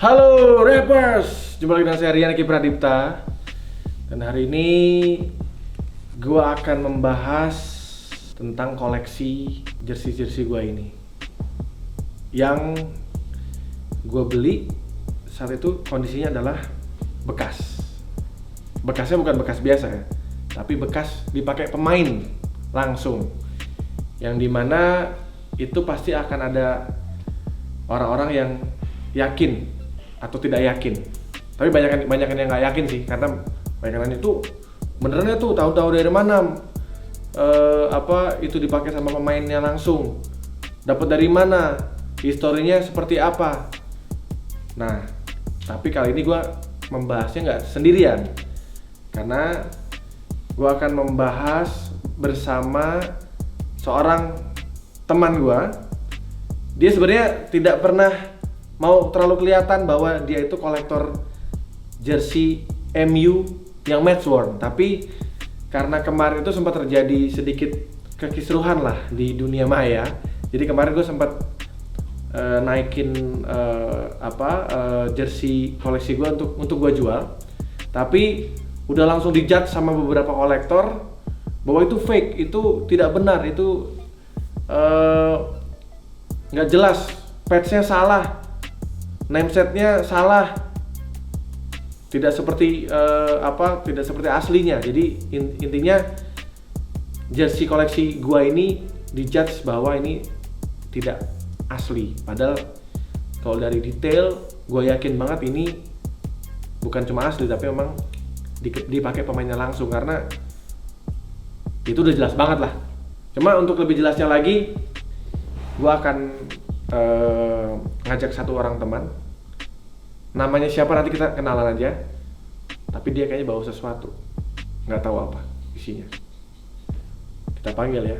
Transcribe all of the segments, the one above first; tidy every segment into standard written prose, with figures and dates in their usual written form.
Halo Rappers, jumpa lagi dengan saya Rian Eki Pradipta. Dan hari ini gua akan membahas tentang koleksi jersey-jersey gua ini yang gua beli saat itu kondisinya adalah bekas. Bekasnya bukan bekas biasa ya, tapi bekas dipakai pemain langsung. Yang dimana itu pasti akan ada orang-orang yang yakin atau tidak yakin, tapi banyak yang nggak yakin sih, karena banyak itu benerannya tuh tahu-tahu dari mana itu dipakai sama pemainnya langsung, dapat dari mana, historinya seperti apa. Nah, tapi kali ini gue membahasnya nggak sendirian, karena gue akan membahas bersama seorang teman gue. Dia sebenarnya tidak pernah mau terlalu kelihatan bahwa dia itu kolektor jersey MU yang match worn, tapi karena kemarin itu sempat terjadi sedikit kekisruhan lah di dunia maya. Jadi kemarin gue sempat naikin jersey koleksi gue untuk gue jual, tapi udah langsung dijudge sama beberapa kolektor bahwa itu fake, itu tidak benar, itu nggak jelas, patch-nya salah, namesetnya salah, tidak seperti tidak seperti aslinya. Jadi intinya jersey koleksi gua ini dijudge bahwa ini tidak asli. Padahal kalau dari detail gua yakin banget ini bukan cuma asli, tapi memang dipakai pemainnya langsung, karena itu udah jelas banget lah. Cuma untuk lebih jelasnya lagi, gua akan ngajak satu orang teman. Namanya siapa nanti kita kenalan aja. Tapi dia kayaknya bawa sesuatu, nggak tahu apa isinya. Kita panggil ya,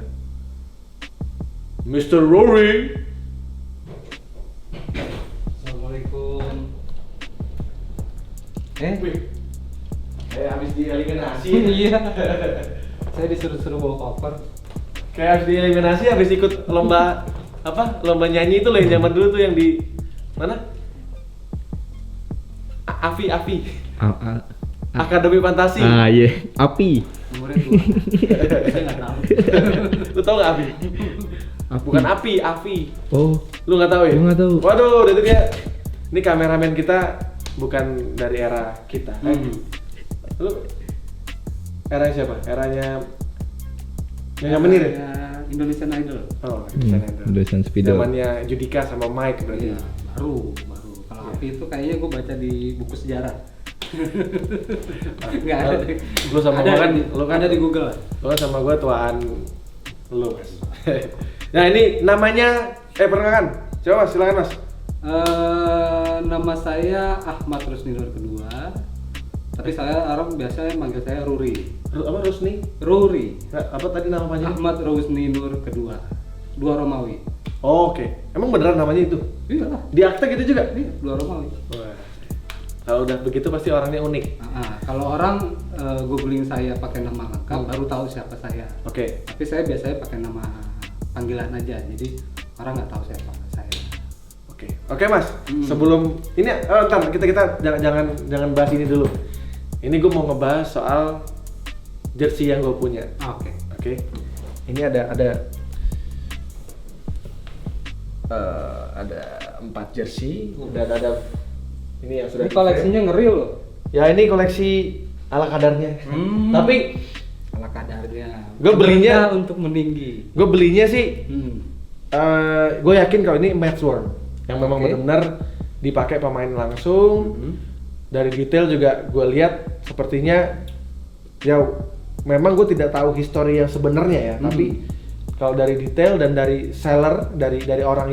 Mr. Rory. Assalamualaikum. Kayak habis dieliminasi. Iya. Saya disuruh bawa koper. Kayak habis dieliminasi, habis ikut lomba lomba nyanyi itu loh yang zaman dulu tuh, yang di mana? Afi Akademi Fantasi. Iya, Api. Umurnya tua. Saya nggak tahu. Lu tau nggak Afi? Bukan Afi. Oh, Lu nggak tahu ya? Gua nggak tahu. Waduh, itu dia. Ini kameramen kita bukan dari era kita. Lu eranya siapa? Eranya Nyonya Menir ya? Indonesian Idol. Oh, Indonesian Idol. Indonesian Spidol. Zamannya Judika sama Mike berarti. Iya, baru. Kalau Api itu kayaknya gue baca di buku sejarah. Nggak ada. Lu sama gua kan, lu kan ada di Google. Lu sama gua tuaan lu, Mas. Nah, ini namanya perkenalkan. Coba Mas, silakan Mas. Nama saya Ahmad Rusni Nur kedua. Tapi orang biasanya manggil saya Ruri. Rusni? Ruri. Apa tadi nama panjangnya? Ahmad Rusni Nur kedua. Dua Romawi. Oh, oke. Emang beneran namanya itu? Iyalah. Di akte gitu juga? Iya, dua Romawi. Wah. Kalau udah begitu pasti orangnya unik. Kalau orang googling saya pakai nama lengkap baru tahu siapa saya. Oke. Tapi saya biasanya pakai nama panggilan aja, jadi orang nggak tahu siapa saya. Oke Mas. Sebelum ini, ntar kita jangan bahas ini dulu. Ini gue mau ngebahas soal jersey yang gue punya. Oke. Ini ada 4 jersey. Udah ada ini yang sudah. Ini koleksinya ngeri loh. Ya ini koleksi ala kadarnya. Tapi Ala kadarnya. Gue belinya untuk meninggi. Gue belinya sih. Gue yakin kalau ini match worn, yang memang benar-benar dipakai pemain langsung. Dari detail juga gue lihat sepertinya ya memang gue tidak tahu histori yang sebenarnya ya, tapi kalau dari detail dan dari seller, dari orang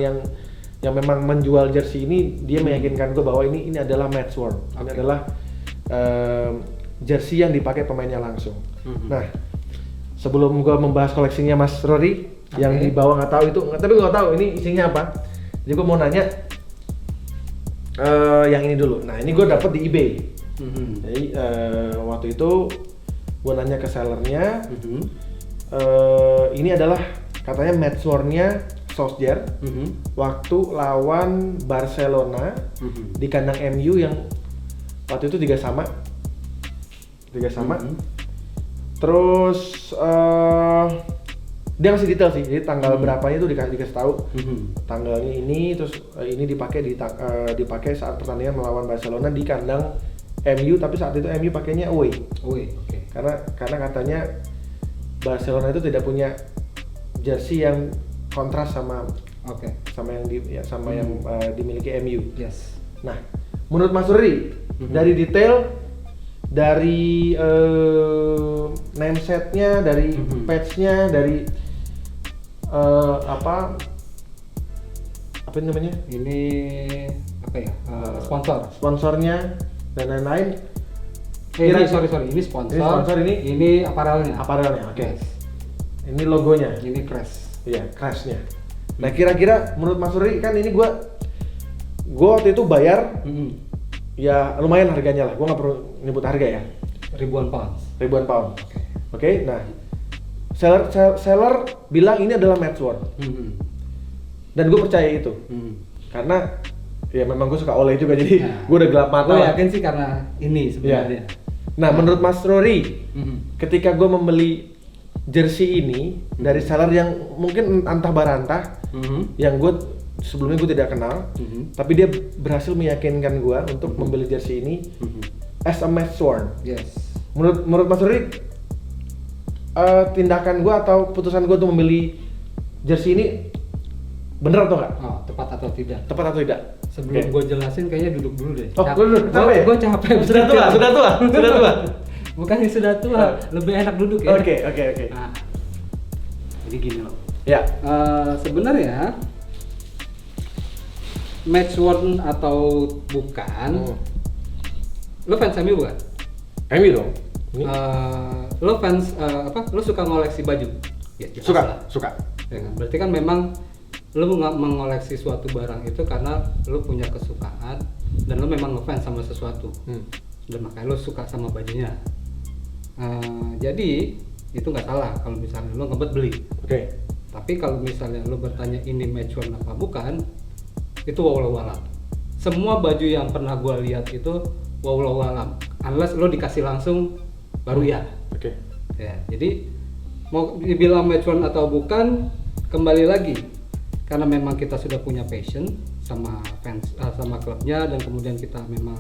yang memang menjual jersey ini, dia meyakinkan gue bahwa ini adalah match worn. Ini adalah jersey yang dipakai pemainnya langsung. Nah, sebelum gue membahas koleksinya Mas Rory yang di bawah nggak tahu itu, tapi gue nggak tahu ini isinya apa. Jadi gue mau nanya yang ini dulu. Nah, ini gue dapet di eBay. Jadi waktu itu gue nanya ke sellernya, ini adalah katanya match worn-nya Solskjaer waktu lawan Barcelona di kandang MU yang waktu itu 3-3. Terus dia ngasih detail sih, jadi tanggal berapanya itu dikasih tahu. Tanggalnya ini, terus ini dipakai saat pertandingan melawan Barcelona di kandang MU, tapi saat itu MU pakainya away. Oke. Karena katanya Barcelona itu tidak punya jersey yang kontras sama yang dimiliki MU. Yes. Nah, menurut Mas Ruri, dari detail, dari name setnya, dari patch-nya, dari apa namanya? Ini apa ya? Sponsornya dan lain-lain. Ini sorry, ini sponsor. Ini apparelnya. Oke. Ini logonya. Ini crash. Iya, crashnya. Nah, kira-kira menurut Mas Ruri, kan ini gua waktu itu bayar ya lumayan harganya lah. Gua nggak perlu nyebut harga ya. Ribuan pound. Oke. Nah, seller bilang ini adalah match worn. Dan gue percaya itu. Karena ya memang gue suka Ole juga, jadi gue udah gelap mata. Gue yakin sih karena ini sebenarnya. Nah, menurut Mas Rory, ketika gue membeli jersey ini dari seller yang mungkin antah barantah, yang gue sebelumnya gue tidak kenal, tapi dia berhasil meyakinkan gue untuk membeli jersey ini as a match worn. Yes. Menurut Mas Rory, tindakan gue atau putusan gue untuk membeli jersey ini bener atau enggak? Tepat atau tidak? Tepat atau tidak? Sebelum gue jelasin, kayaknya duduk dulu deh. Duduk. Capek ya? Gue capek. Sudah tua. Bukannya sudah tua, lebih enak duduk ya. Oke. Nah, jadi gini loh. Ya. Sebenarnya match worn atau bukan, lo fans MU bukan? MU dong. Lo fans lo suka ngoleksi baju? Ya, suka. Ya kan? Berarti kan memang lo mengoleksi suatu barang itu karena lo punya kesukaan dan lo memang ngefans sama sesuatu. Dan makanya lo suka sama bajunya. Jadi itu nggak salah kalau misalnya lo ngebet beli. Oke. Tapi kalau misalnya lo bertanya ini match worn apa bukan, itu wallahu alam. Semua baju yang pernah gue lihat itu wallahu alam. Unless lo dikasih langsung baru ya. Oke. Ya, jadi mau dibilang match worn atau bukan, kembali lagi karena memang kita sudah punya passion sama fans sama klubnya, dan kemudian kita memang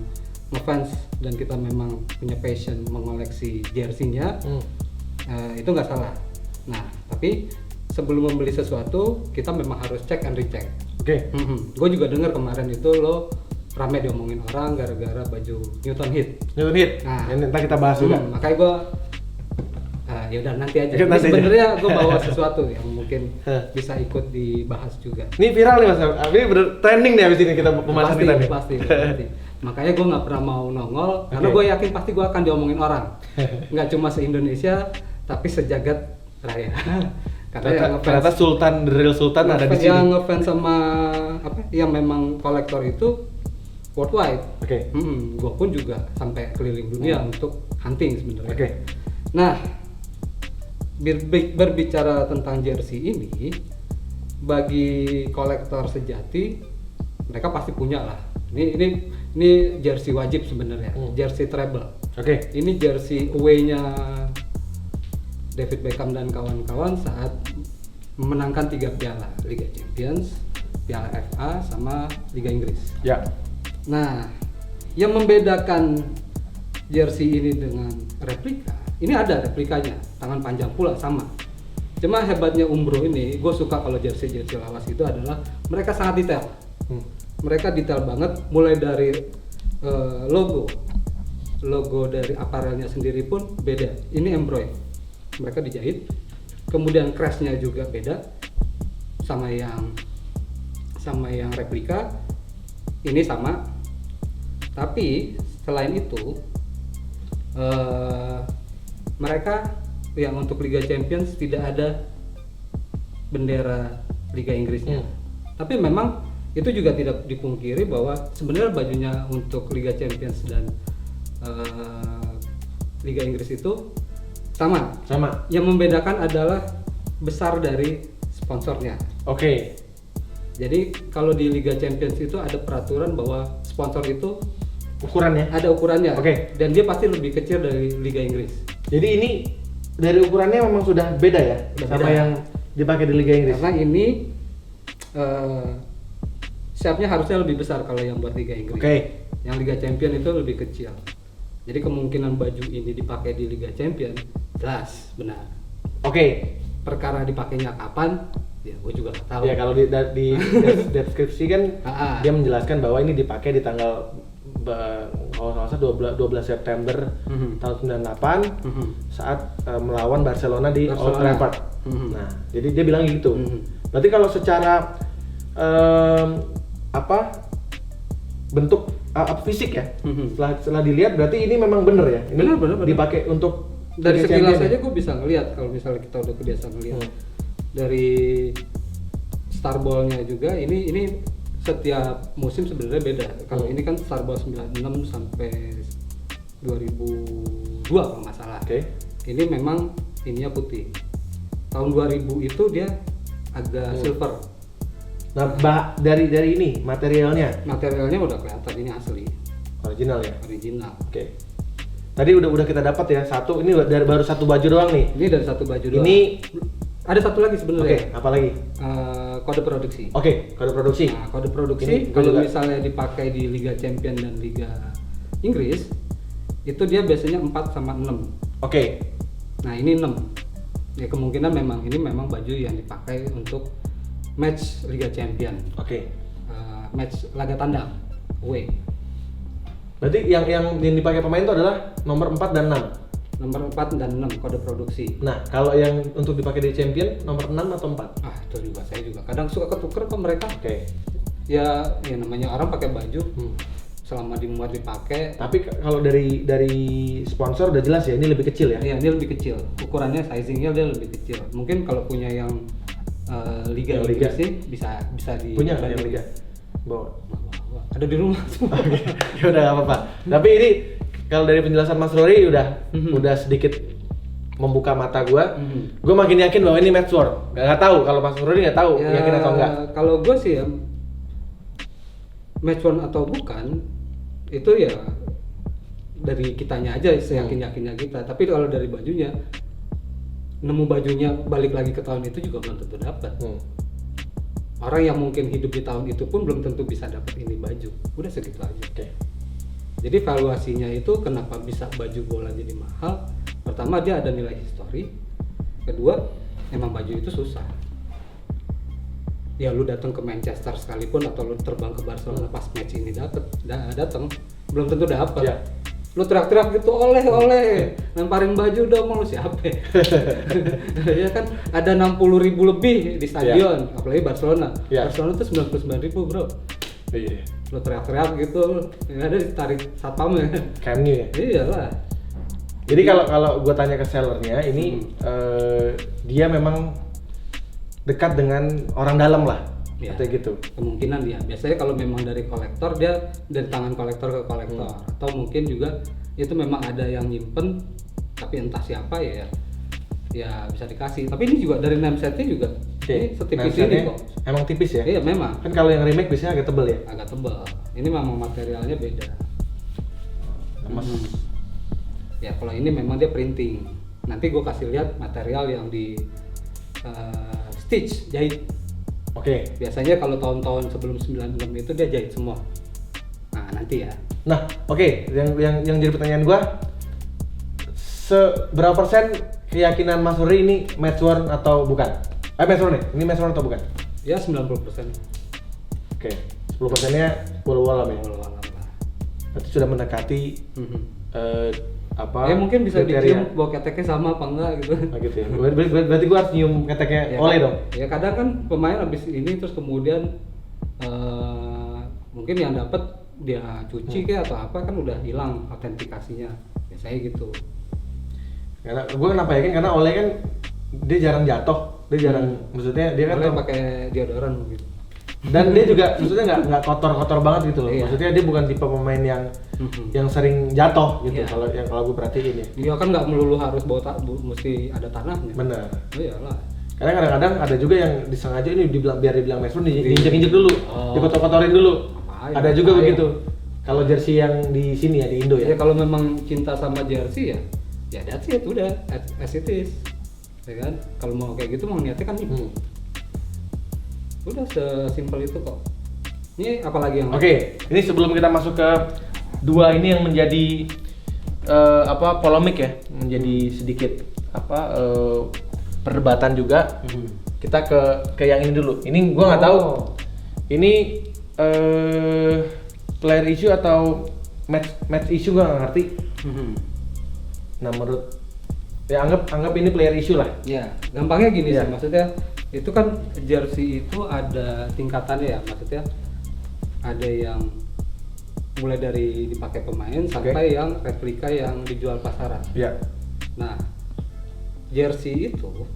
ngefans dan kita memang punya passion mengoleksi jersey-nya, itu nggak salah. Nah, tapi sebelum membeli sesuatu kita memang harus cek and recheck. Oke. Gue juga dengar kemarin itu lo rame diomongin orang gara-gara baju Newton Heat. Nah, ini ntar kita bahas juga. Makanya gue ya udah nanti aja. Sebenarnya gue bawa sesuatu yang mungkin bisa ikut dibahas juga. Ini viral nih Mas. Ini bener trending nih abis ini kita pembahasan kita nih. Pasti. Makanya gue nggak pernah mau nongol karena gue yakin pasti gue akan diomongin orang. Nggak cuma se-Indonesia tapi sejagat raya. Karena ternyata Sultan, the real Sultan ada di sini. Yang ngefans sama yang memang kolektor itu worldwide. Oke. Gue pun juga sampai keliling dunia untuk hunting sebenarnya. Oke. Nah, berbicara tentang jersey ini, bagi kolektor sejati mereka pasti punya lah. Ini jersey wajib sebenarnya, jersey treble. Oke. Ini jersey away-nya David Beckham dan kawan-kawan saat memenangkan 3 piala, Liga Champions, Piala FA, sama Liga Inggris. Ya. Nah, yang membedakan jersey ini dengan replika, ini ada replikanya, tangan panjang pula sama. Cuma hebatnya Umbro ini, gue suka kalau jersey lawas itu adalah mereka sangat detail. Mereka detail banget, mulai dari logo dari apparelnya sendiri pun beda. Ini embroidery, mereka dijahit. Kemudian crest-nya juga beda sama yang replika. Ini sama. Tapi selain itu mereka yang untuk Liga Champions tidak ada bendera Liga Inggrisnya. Tapi memang itu juga tidak dipungkiri bahwa sebenarnya bajunya untuk Liga Champions dan Liga Inggris itu sama. Sama. Yang membedakan adalah besar dari sponsornya. Oke. Jadi kalau di Liga Champions itu ada peraturan bahwa sponsor itu Ukurannya. ada ukurannya. Oke. Dan dia pasti lebih kecil dari Liga Inggris. Jadi ini dari ukurannya memang sudah beda ya Udah sama beda. yang dipakai di Liga Inggris. Karena ini shape-nya harusnya lebih besar kalau yang buat Liga Inggris. Oke. Yang Liga Champion itu lebih kecil. Jadi kemungkinan baju ini dipakai di Liga Champion jelas benar. Oke. Perkara dipakainya kapan? Ya gue juga nggak tahu. Ya kalau di deskripsi kan Ah. dia menjelaskan bahwa ini dipakai di tanggal kalau nggak salah 12 September Mhm. tahun 98 Mhm. saat melawan Barcelona di Old Barcelona. Trafford. Mhm. Nah, jadi dia bilang gitu. Mhm. Berarti kalau secara bentuk fisik ya, Mhm. setelah dilihat berarti ini memang bener ya. Ini Bener. dipakai untuk Dari Liga sekilas Champions aja ya? gue bisa ngelihat kalau misalnya kita udah kebiasa ngelihat. Hmm. Dari Starball-nya juga ini setiap musim sebenarnya beda. Kalau Hmm. ini kan Starball 96 sampai 2002 kalau nggak salah. Oke. Ini memang ininya putih. Tahun 2000 itu dia agak silver. Nah, dari ini materialnya Materialnya udah kelihatan ini asli, original ya. original. Oke. Tadi udah kita dapat ya satu. Ini baru satu baju doang nih. Ini dari satu baju doang. Ini ada satu lagi oke. sebenarnya. Apa lagi? Kode produksi. Oke. Kode produksi. Nah, kode produksi Ini gua kalau juga- misalnya dipakai di Liga Champion dan Liga Inggris itu dia biasanya 4 sama 6. Oke. Nah, ini 6. Ya kemungkinan ini memang baju yang dipakai untuk match Liga Champion. Oke. Match laga tandang away. Berarti yang dipakai pemain itu adalah nomor 4 dan 6. Nomor 4 dan 6 kode produksi. Nah, kalau yang untuk dipakai di Champion nomor 6 atau 4? Itu juga saya juga kadang suka ketuker ke mereka. Oke. Ya namanya orang pakai baju Hmm. selama dimuat dipakai. Tapi kalau dari sponsor udah jelas ya ini lebih kecil ya. Ya ini lebih kecil. Ukurannya sizingnya dia lebih kecil. Mungkin kalau punya yang Liga Yang Liga. Inggris sih bisa di Punya kan yang Liga? Bawa. Wah, ada di rumah. Oke. Ya udah nggak apa-apa. Tapi ini kalau dari penjelasan Mas Rory udah sedikit membuka mata gua. Gua makin yakin bahwa ini matchwork. Nggak tahu kalau Mas Rory nggak tahu yakin atau enggak. Kalau gue sih ya match one atau bukan itu ya dari kitanya aja seyakin-yakinnya kita. Tapi kalau dari bajunya nemu bajunya balik lagi ke tahun itu juga belum tentu dapat. Orang yang mungkin hidup di tahun itu pun belum tentu bisa dapat ini baju. Udah segitu aja. Oke. Jadi valuasinya itu kenapa bisa baju bola jadi mahal? Pertama dia ada nilai histori. Kedua, emang baju itu susah. Ya lu datang ke Manchester sekalipun atau lu terbang ke Barcelona pas match ini datang belum tentu dapat. Ya. Lu teriak-teriak gitu oleh lemparin baju udah mau lu siapa? Ya kan ada 60.000 lebih di stadion, apalagi Barcelona. Ya. Barcelona tuh 99.000 bro. Iya. Lu teriak-teriak gitu, yang ada ditarik satpamnya. Camp Nou ya. Iyalah. Jadi kalau gue tanya ke sellernya ini dia memang dekat dengan orang dalam lah, Ya. atau gitu. Kemungkinan dia. Biasanya kalau memang dari kolektor dia dari tangan kolektor ke kolektor, atau mungkin juga itu memang ada yang nyimpen, tapi entah siapa ya bisa dikasih. Tapi ini juga dari name setnya juga. Ini setipis ini kok. Emang tipis ya? Iya memang. Kan kalau yang remake biasanya agak tebel ya. Agak tebal. Ini memang materialnya beda. Mas. Ya kalau ini memang dia printing. Nanti gue kasih lihat material yang di stitch jahit. Oke. Biasanya kalau tahun-tahun sebelum 96 itu dia jahit semua. Nah nanti ya. Nah, oke. Yang jadi pertanyaan gua, seberapa persen keyakinan Mas Rory ini matchworn atau bukan? Matchworn nih. Ini matchworn atau bukan? Ya 90%. Oke. 10%-nya walau alam ya. Walau alam lah. Berarti sudah mendekati apa? Ya mungkin bisa kriteria. dicium bau keteknya sama apa enggak gitu. Oh, gitu ya. Berarti gua harus nyium keteknya Ya oleh kan? dong. Ya kadang kan pemain habis ini terus kemudian mungkin yang dapat dia cuci kayak atau apa kan udah hilang autentikasinya. Biasanya gitu. Karena gue kenapa yakin karena Oleh kan dia jarang jatuh, dia jarang maksudnya dia kan Oleh pakai deodoran gitu. dan dia juga maksudnya nggak kotor-kotor banget gitu loh. Iya. Maksudnya dia bukan tipe pemain yang sering jatuh gitu. Iya. Kalau gue perhatiin ya. Dia kan nggak melulu harus mesti ada tanahnya. Bener. Oh iyalah. Karena kadang-kadang ada juga yang disengaja ini biar dibilang match run diinjek-injek dulu, dikotor-kotorin dulu. Ada juga begitu. Kalau jersey yang di sini ya di Indo ya. Ya kalau memang cinta sama jersey ya that's it, udah as it is. Ya kan? Kalau mau kayak gitu mau niatnya kan udah sesimpel itu kok. Ini apalagi yang Oke, ini sebelum kita masuk ke dua ini yang menjadi polemik ya, menjadi sedikit perdebatan juga. Kita ke yang ini dulu. Ini gua nggak tahu. Ini player issue atau match issue gua nggak ngerti. Nah menurut ya anggap ini player issue lah. Ya, gampangnya gini Ya. sih, maksudnya itu kan jersey itu ada tingkatannya ya, maksudnya ada yang mulai dari dipakai pemain sampai yang replika yang dijual pasaran. Ya. Nah, jersey itu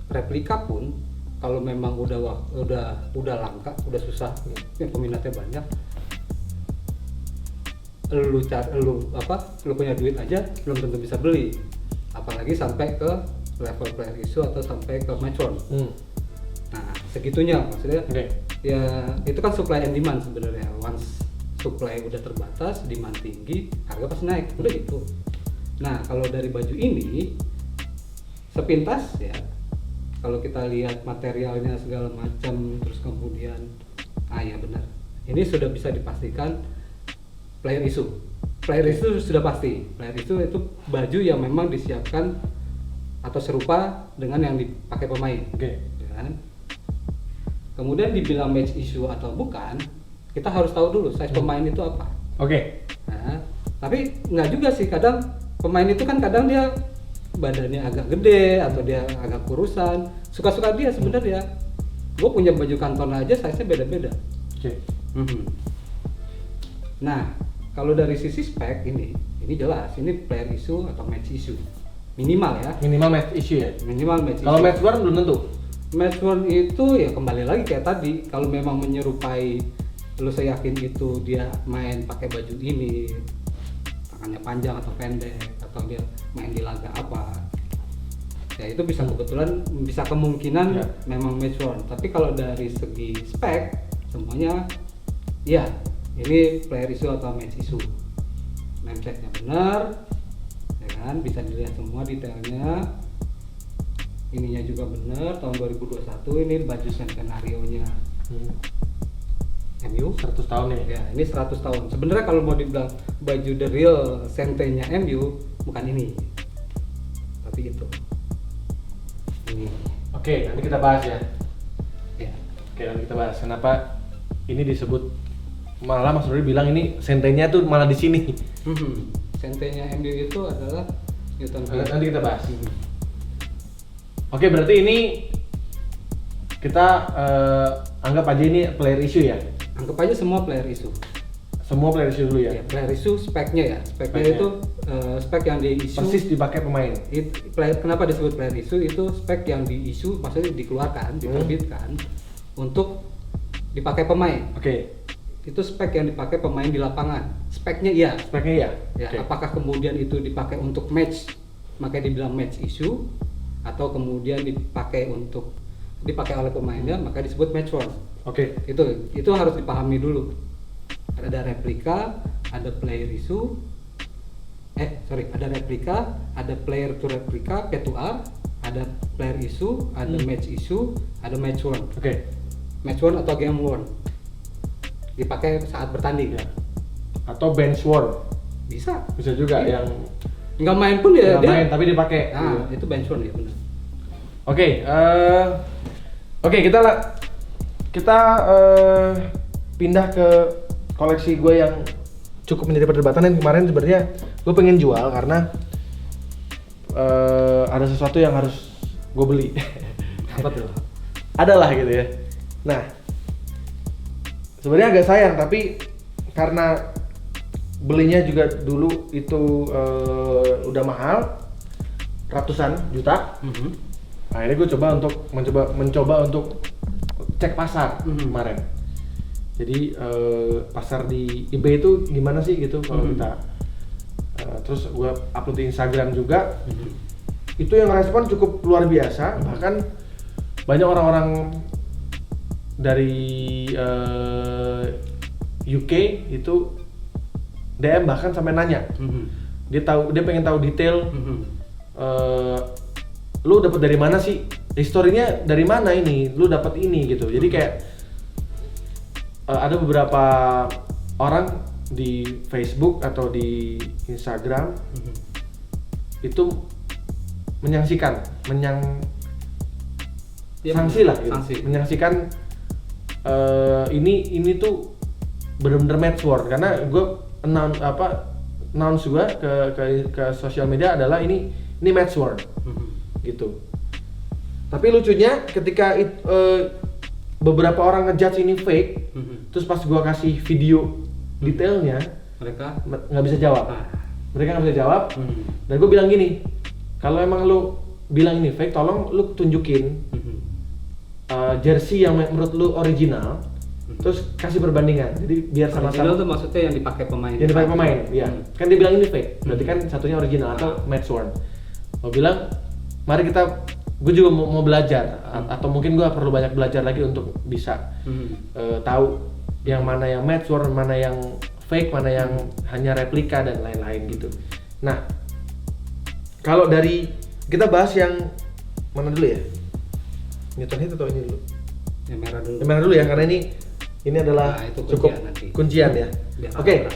replika pun kalau memang udah langka, udah susah, yang peminatnya banyak, lu punya duit aja belum tentu bisa beli, apalagi sampai ke level player issue atau sampai ke match run. Nah, segitunya maksudnya. Ya itu kan supply and demand sebenarnya. Once supply udah terbatas, demand tinggi, harga pasti naik, udah gitu. Nah, kalau dari baju ini sepintas ya, kalau kita lihat materialnya segala macam, terus kemudian ya benar, ini sudah bisa dipastikan player issue. Player issue sudah pasti. Player issue itu baju yang memang disiapkan atau serupa dengan yang dipakai pemain. Ya kan? Kemudian dibilang match issue atau bukan, kita harus tahu dulu size pemain itu apa. Nah, tapi nggak juga sih, kadang pemain itu kan kadang dia badannya agak gede atau dia agak kurusan, suka-suka dia sebenarnya. Gue punya baju kanton aja size-nya beda-beda. Nah, kalau dari sisi spek ini jelas, ini player issue atau match issue. Minimal ya. Minimal match issue ya. Minimal match Kalau issue. match run belum tentu. Match run itu ya kembali lagi kayak tadi, kalau memang menyerupai, lu saya yakin itu dia main pakai baju ini, tangannya panjang atau pendek, atau dia main di laga apa, ya itu bisa kebetulan, bisa kemungkinan memang match run. Tapi kalau dari segi spek semuanya ya ini player issue atau match issue. Name tag-nya benar, ya kan, bisa dilihat semua detailnya. Ininya juga benar, tahun 2021 ini baju centenario-nya MU 100 tahun ya. Ya, ini 100 tahun. Sebenarnya kalau mau dibilang baju the real centenya MU bukan ini. Tapi itu. Ini. Oke, nanti kita bahas ya. Ya. Oke, nanti kita bahas kenapa ini disebut, malah Mas Rudi bilang ini sentenya tuh malah di sini. Centenya MU itu adalah Newton. Nanti kita bahas. Oke, berarti ini kita anggap aja ini player issue ya. Anggap aja semua player issue. Semua player issue dulu ya. Ya, player issue speknya ya. Speknya itu spek yang di issue. Persis dipakai pemain. Kenapa disebut player issue? Itu spek yang di issue, maksudnya dikeluarkan, diterbitkan untuk dipakai pemain. Itu spek yang dipakai pemain di lapangan. Speknya iya. Speknya iya. Ya, apakah kemudian itu dipakai untuk match, makanya dibilang match issue, atau kemudian dipakai oleh pemainnya, maka disebut match run. Itu harus dipahami dulu. Ada replika, ada player issue, ada replika, ada player to replika P2R, ada player issue, ada match issue, ada match run. Match run atau game worn dipakai saat bertanding. Atau bench worn. Bisa juga iya. Yang nggak main pun ya nggak dia main tapi dipakai. Nah, itu bench run ya benar. Oke, kita pindah ke koleksi gue yang cukup menjadi perdebatan, dan kemarin sebenarnya gue pengen jual karena ada sesuatu yang harus gue beli. Apa tuh? Adalah gitu ya. Nah, sebenarnya agak sayang, tapi karena belinya juga dulu itu udah mahal, ratusan juta. Akhirnya gue mencoba untuk cek pasar kemarin. Jadi pasar di eBay itu gimana sih gitu kalau kita. Terus gue upload di Instagram juga. Itu yang respon cukup luar biasa. Bahkan banyak orang-orang dari UK itu DM bahkan sampai nanya. Dia pengen tahu detail. Lu dapat dari mana sih? Historinya dari mana ini? Lu dapat ini gitu. Jadi kayak ada beberapa orang di Facebook atau di Instagram itu menyaksikan, sanksi lah gitu. Sanksi. Menyaksikan ini tuh bener-bener match war karena gue announce gue ke sosial media adalah ini match war gitu. Tapi lucunya ketika beberapa orang ngejudge ini fake, terus pas gue kasih video detailnya mereka nggak bisa jawab. Mereka nggak bisa jawab. Dan gue bilang gini, kalau emang lu bilang ini fake, tolong lu tunjukin jersey yang menurut lu original, terus kasih perbandingan. Jadi biar sama-sama. Original itu maksudnya yang dipakai pemain. Yang dipakai pemain, iya. Kan dia bilang ini fake, berarti kan satunya original atau match worn. Gue bilang, mari gue juga mau belajar, atau mungkin gue perlu banyak belajar lagi untuk bisa tahu yang mana yang match worn, mana yang fake, mana yang hanya replika dan lain-lain gitu. Nah, kalau dari kita bahas yang mana dulu ya? Newton Heat atau ini dulu? Yang merah dulu. Yang merah dulu ya, karena ini adalah itu cukup nanti. kuncian ya. Oke.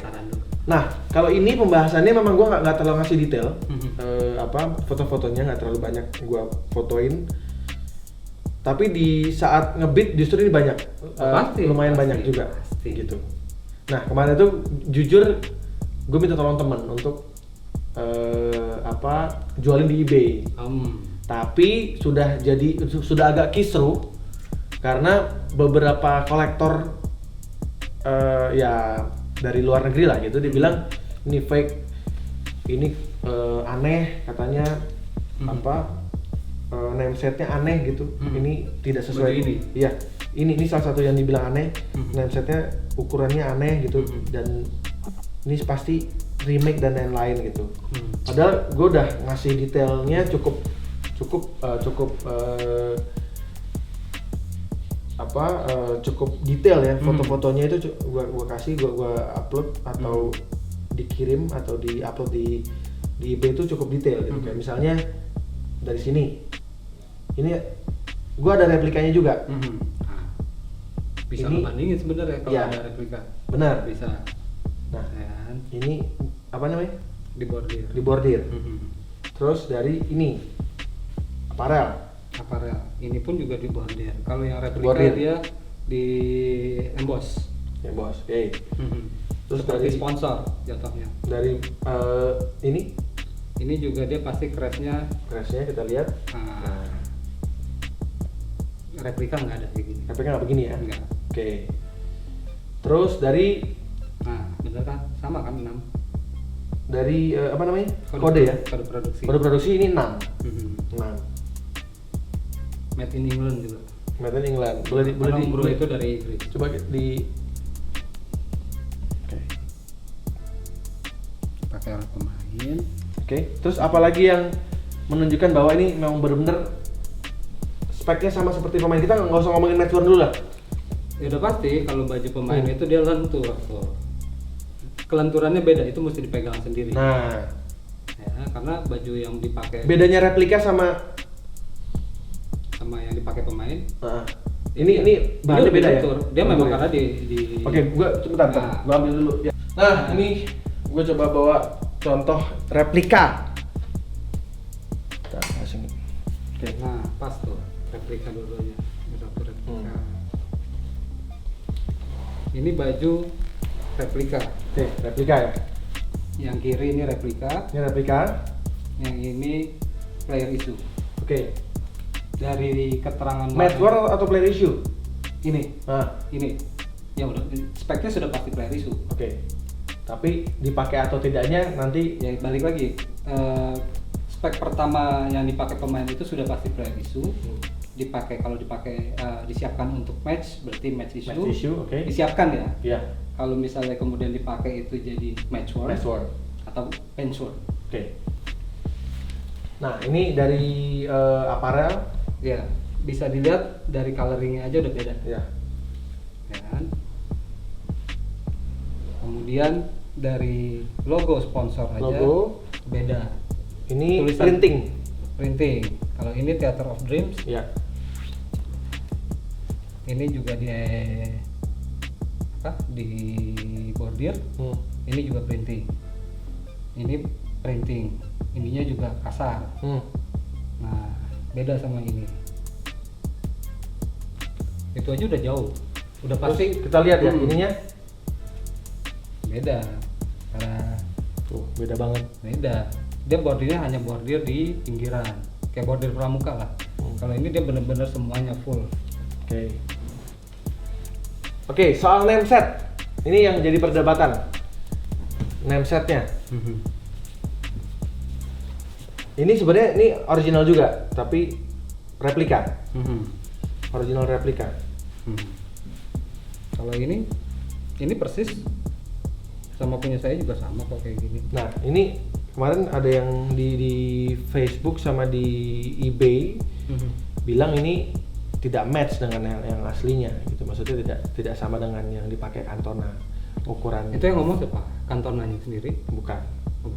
Nah, kalau ini pembahasannya memang gue nggak terlalu ngasih detail, foto-fotonya nggak terlalu banyak gue fotoin. Tapi di saat ngebit justru ini banyak, lumayan banyak juga, gitu. Nah kemarin itu jujur gue minta tolong temen untuk jualin di eBay. Tapi sudah agak kisru karena beberapa kolektor ya dari luar negeri lah gitu, dia bilang ini fake, ini aneh katanya, name setnya aneh gitu, ini tidak sesuai ini. Iya, ini salah satu yang dibilang aneh, name setnya ukurannya aneh gitu, dan ini pasti remake dan lain-lain gitu. Padahal gue udah ngasih detailnya cukup detail ya, foto-fotonya itu gue kasih, gue upload atau dikirim atau di-upload di eBay itu cukup detail gitu. Kayak misalnya dari sini, ini gue ada replikanya juga. Bisa ini ngebandingin sebenarnya kalau ya, ada replika. Benar. Bisa. Nah, ini apa namanya? Dibordir. Terus dari ini aparel. Ini pun juga dibordir. Kalau yang replika Bordir. dia di emboss. Emboss. Oke. Terus Seperti dari sponsor jatuhnya. Dari ini juga dia pasti crashnya kita lihat. Replika nggak ada kayak gini. Replika nggak begini ya? Enggak. Oke. Terus dari bener kan? Sama kan 6. Dari apa namanya? Kode ya? Kode produksi. Kode produksi ini 6. 6. Made in England juga. Made in England. Boleh itu dari Inggris. Coba di Oke. Pakai alat pemain. Oke. Terus apalagi yang menunjukkan bahwa ini memang benar-benar speknya sama seperti pemain kita, nggak usah ngomongin match worn dulu lah. Ya udah pasti kalau baju pemain itu dia lentur tuh. Kelenturannya beda, itu mesti dipegang sendiri. Nah, ya, karena baju yang dipakai bedanya replika sama yang dipakai pemain. Ini bahannya beda ya. Dia memang karena di Oke, gua bentar. Gua ambil dulu. Ya. Nah, ini gua coba bawa contoh replika. Oke. Nah, pas tuh replika dulunya. Satu replika. Ini baju replika. Oke, replika ya. Yang kiri ini replika. Ini replika. Yang ini player issue. Oke. Dari keterangan match worn atau player issue? Ini. Ini. Ya udah, speknya sudah pasti player issue. Oke. Tapi dipakai atau tidaknya nanti ya balik lagi. Spek pertama yang dipakai pemain itu sudah pasti player issue. Kalau dipakai disiapkan untuk match, berarti match issue. Okay. Disiapkan ya. Iya. Kalau misalnya kemudian dipakai itu jadi match worn atau bench worn. Oke. Nah, ini dari aparel. Ya, bisa dilihat dari coloringnya aja udah beda, Ya. ya kan? Kemudian dari logo sponsor aja Logo. beda. Ini Tulisan. printing. Kalau ini Theater of Dreams, Ya. ini juga di bordir. Hmm. Ini juga printing. Ini printing. Ininya juga kasar. Hmm. Nah, beda sama ini. Itu aja udah jauh. Udah pasti Terus kita lihat ya ininya. beda. Karena Tuh, beda banget. beda. Dia bordirnya hanya bordir di pinggiran. Kayak bordir pramuka lah. Kalau ini dia bener-bener semuanya full. Oke. Oke, soal name set. Ini yang jadi perdebatan. Name setnya. Ini sebenarnya ini original juga, tapi replika. Original replika. Kalau ini persis sama punya saya juga sama kok kayak gini. Nah, ini kemarin ada yang di Facebook sama di eBay bilang ini tidak match dengan yang aslinya gitu. Maksudnya tidak sama dengan yang dipakai Cantona. Ukuran Itu yang ngomong siapa? Kantonanya sendiri bukan.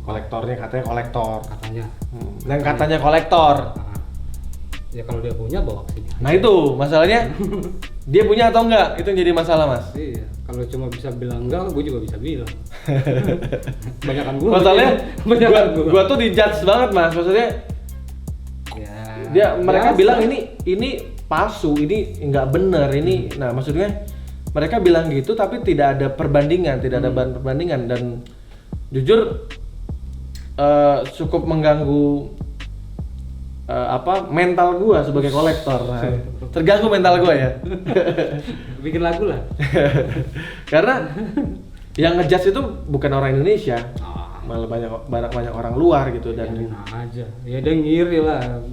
Kolektornya katanya kolektor. katanya. Dan katanya kolektor. Nah, ya kalau dia punya bawa ke sini. Nah itu masalahnya dia punya atau enggak, itu yang jadi masalah mas. Iya, kalau cuma bisa bilang enggak, gue juga bisa bilang. Banyakan gue. Masalahnya banyakan gua tuh dijudge banget mas, maksudnya Ya. mereka biasa. bilang ini palsu, ini nggak bener, ini. Nah maksudnya mereka bilang gitu tapi tidak ada perbandingan, tidak ada bahan perbandingan dan jujur cukup mengganggu mental gua sebagai kolektor. Nah, terganggu mental gua ya. bikin lagu lah. Karena yang ngejudge itu bukan orang Indonesia, Ah, malah banyak orang luar gitu dan biarin aja. Ya dia ngiri lah.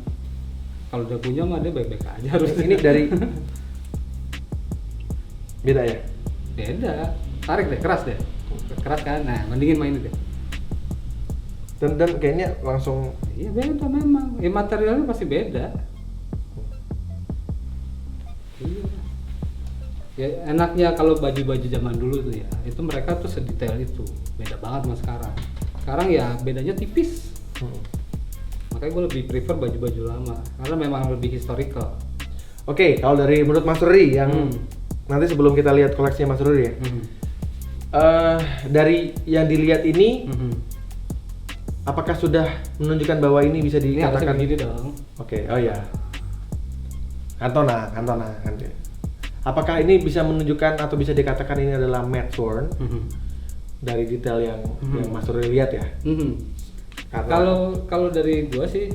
Kalau dia punya mah dia baik-baik aja harus. ini dari beda ya. Beda. Tarik deh, keras deh. Keras kan? Nah, mendingin main deh. Dan kayaknya langsung Iya beda memang. Ya materialnya pasti beda. Iya. Ya enaknya kalau baju-baju zaman dulu tuh ya, itu mereka tuh sedetail itu. Beda banget sama sekarang. Sekarang ya bedanya tipis. Makanya gue lebih prefer baju-baju lama karena memang lebih historical. Oke, kalau dari menurut Mas Ruri yang nanti sebelum kita lihat koleksinya Mas Ruri ya, dari yang dilihat ini, apakah sudah menunjukkan bahwa ini bisa Ini harusnya dikatakan? begini dong. Oke, oh ya, Cantona kan dia. Apakah ini bisa menunjukkan atau bisa dikatakan ini adalah matte worn dari detail yang Mas Ruri lihat ya? Karena- Kalau dari gua sih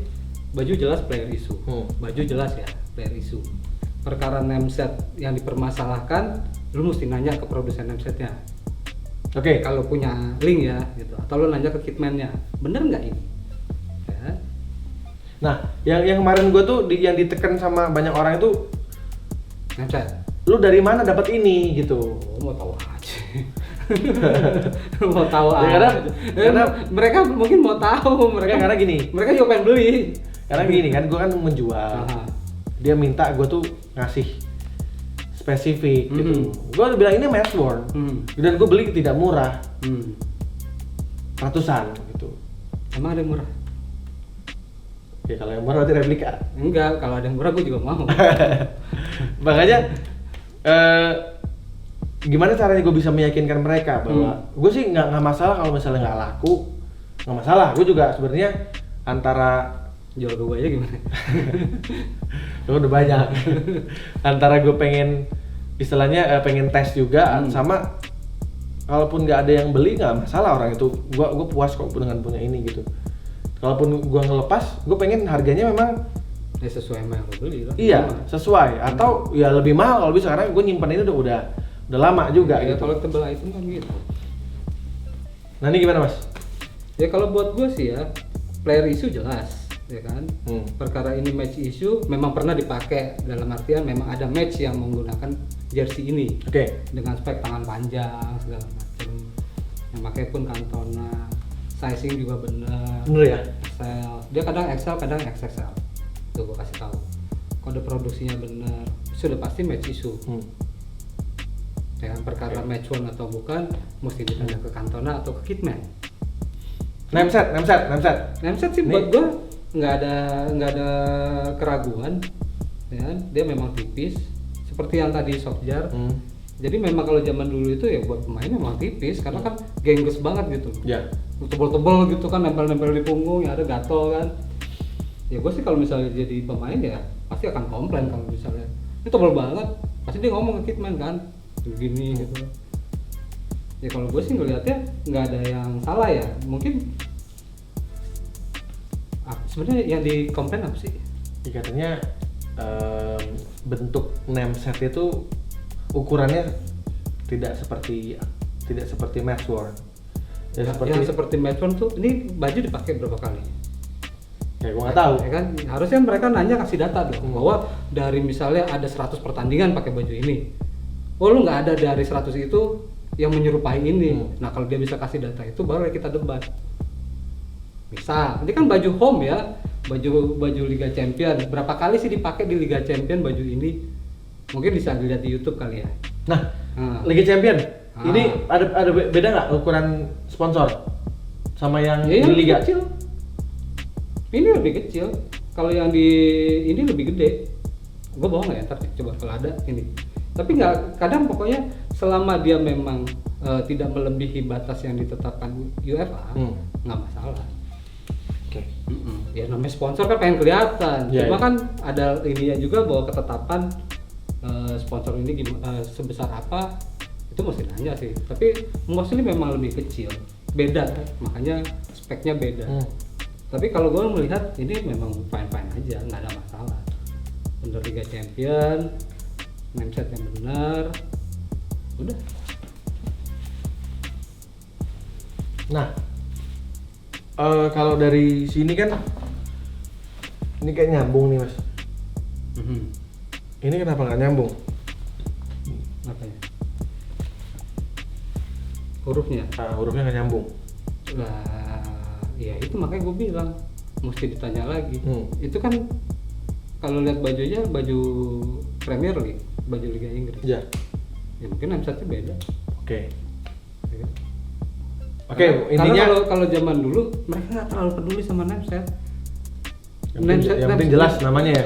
baju jelas player issue. Baju jelas ya player issue. Perkara name set yang dipermasalahkan, lu mesti nanya ke produsen name setnya. Oke, Kalau punya link ya gitu, atau lu nanya ke kitman-nya, bener nggak ini? Ya. nah yang kemarin gue tuh yang ditekan sama banyak orang itu, Name set. lu dari mana dapat ini gitu? Oh, mau tahu aja. Mau tahu Ya, aja. karena Mereka mungkin mau tahu, karena gini. Mereka juga pengen beli. Karena gini kan, gue kan menjual. Aha. Dia minta gue tuh ngasih spesifik gitu. Gue bilang ini matte worn. Dan gue beli tidak murah, ratusan gitu. Emang ada yang murah? Ya kalau yang murah berarti replika. Enggak, kalau ada yang murah gue juga mau. Makanya gimana caranya gue bisa meyakinkan mereka bahwa gue sih nggak masalah kalau misalnya nggak laku, nggak masalah. Gue juga sebenarnya antara Jual gue aja gimana? udah banyak antara gue pengen istilahnya pengen tes juga sama kalaupun nggak ada yang beli nggak masalah, orang itu gue puas kok dengan punya ini gitu. Kalaupun gue ngelepas, gue pengen harganya memang Ya sesuai sama yang lo beli lah. iya sesuai atau ya lebih mahal kalau bisa, karena gue nyimpan ini udah lama juga Ya gitu. kalau tebel item kan gitu. Nah ini gimana mas? Ya kalau buat gue sih ya, player issue jelas, ya kan. Perkara ini match issue memang pernah dipakai, dalam artian memang ada match yang menggunakan jersey ini. Oke. Dengan spek tangan panjang segala macam. Yang pakai pun Cantona, sizing juga bener. Bener ya? XL. Dia kadang XL, kadang XXL. Tuh gue kasih tahu. Kode metode produksinya benar, sudah pasti match isu. Ya, perkara match one atau bukan mesti ditanya ke Cantona atau ke Kitman. Nameset. Nameset sih buat gue nggak ada keraguan, ya kan? Dia memang tipis seperti yang tadi Solskjaer. Jadi memang kalau zaman dulu itu ya buat pemain memang tipis karena kan gengges banget gitu. Ya. Tebel-tebel gitu kan, nempel-nempel di punggung, ya ada gatel kan. Ya gue sih kalau misalnya jadi pemain ya pasti akan komplain kalau misalnya ini tebel banget, pasti dia ngomong ke Kitman kan begini gitu. Ya kalau gue sih ngelihatnya nggak ada yang salah ya, mungkin sebenarnya yang dikomplain apa sih? Ya, katanya bentuk nameset itu ukurannya tidak seperti match worn. Ya, Seperti match one tuh, ini baju dipakai berapa kali? Ya gua nggak tahu. Ya kan harusnya mereka nanya, kasih data dong bahwa dari misalnya ada 100 pertandingan pakai baju ini. Oh lu nggak ada dari 100 itu yang menyerupai ini. Nah kalau dia bisa kasih data itu baru kita debat. Misal, ini kan baju home ya, baju Liga Champion. Berapa kali sih dipakai di Liga Champion baju ini? Mungkin bisa dilihat di YouTube kali ya. Nah, Liga Champion. Ini ada beda nggak ukuran sponsor sama yang Ya, di Liga? kecil. Ini lebih kecil. Kalau yang di ini lebih gede. Gue bohong nggak ya? Ntar coba kalau ada ini. Tapi nggak, kadang pokoknya selama dia memang tidak melebihi batas yang ditetapkan UEFA, nggak masalah. Oke. Ya namanya sponsor kan pengen kelihatan. Ya, Cuma ya. kan ada ininya juga bahwa ketetapan sponsor ini sebesar apa itu mesti nanya sih. Tapi mostly memang lebih kecil. Beda, makanya speknya beda. Tapi kalau gue melihat ini memang fine-fine aja, nggak ada masalah. Bener Liga Champion, mindset yang benar, udah. Nah, kalau dari sini kan ini kayak nyambung nih mas. Ini kenapa nggak nyambung? Apanya? Hurufnya? Hurufnya nggak nyambung. Lah, ya itu makanya gue bilang mesti ditanya lagi. Itu kan kalau lihat bajunya baju Premier League, baju Liga Inggris. Ya. Ya mungkin mindsetnya beda. Oke. Ya. Oke, intinya karena kalau zaman dulu mereka nggak terlalu peduli sama mindset. yang penting jelas namanya ya.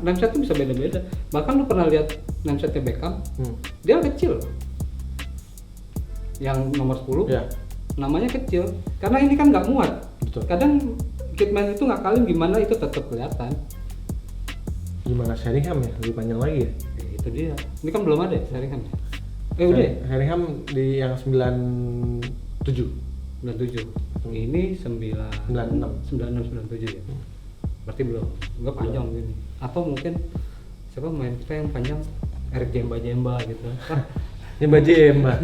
Mindset itu bisa beda-beda. Bahkan lu pernah lihat mindsetnya Beckham? Dia kecil. Yang nomor 10. Ya. Namanya kecil. Karena ini kan nggak muat. Betul. Kadang Kitman itu ngakalin gimana itu tetap kelihatan. Gimana Sheringham ya? Lebih panjang lagi ya? Ya, itu dia. Ini kan belum ada ya Sheringham ya? Udah ya? Sheringham di yang 97. 97. Ini 96. 97 ya. Berarti belum. Enggak panjang gini. Atau mungkin siapa main kita yang panjang? Eric Jemba gitu. Ini baju Mbak.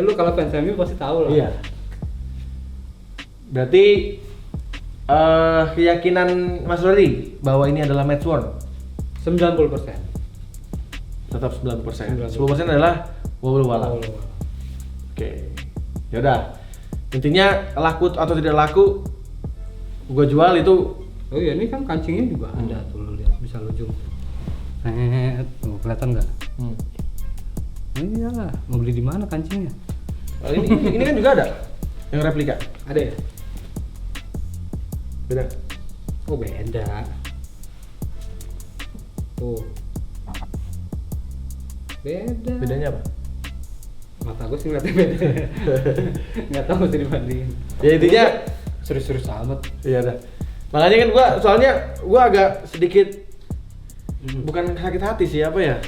Lu kalau fans MU pasti tahu lah. Iya. Berarti keyakinan Mas Rodi bahwa ini adalah match worn 90%. tetap 9%. 10% adalah walau walau. Oke. Yaudah. Intinya laku atau tidak laku, gua jual itu. Oh iya, ini kan kancingnya juga ada tuh, lu lihat, bisa lu zoom. Tuh kelihatan nggak? Iyalah, mau beli di mana kancingnya? Ini kan juga ada yang replika. Ada ya? Beda. Oh beda. Tuh. Beda. Bedanya apa? Mata gue sih ngeliatnya beda. Nggak tahu mesti dibandingin. Ya intinya Serius-serius amat. iya dah. Makanya kan soalnya gua agak sedikit bukan sakit hati sih, apa ya?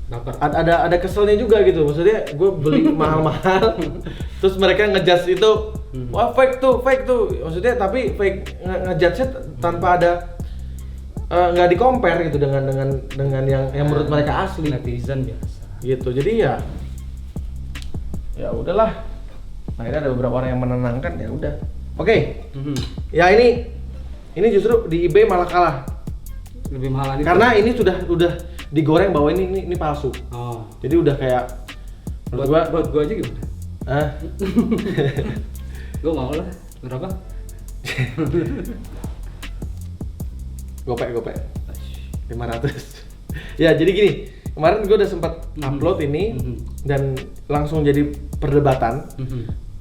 Baper. Ada keselnya juga gitu. Maksudnya gue beli mahal-mahal terus mereka ngejudge itu wah fake tuh. Maksudnya tapi fake ngejudge-nya tanpa ada nggak di-compare gitu dengan yang menurut mereka asli. Netizen biasa. Gitu. Jadi ya udahlah. Akhirnya ada beberapa orang yang menenangkan, ya udah. Oke. Ya ini justru di eBay malah kalah. Lebih mahal ini. Karena ini sudah digoreng bahwa ini palsu. Oh. Jadi udah kayak Buat gua aja gimana? Gua mau lah. Berapa? Gopek. 500. Ya jadi gini, kemarin gue udah sempat upload ini dan langsung jadi perdebatan.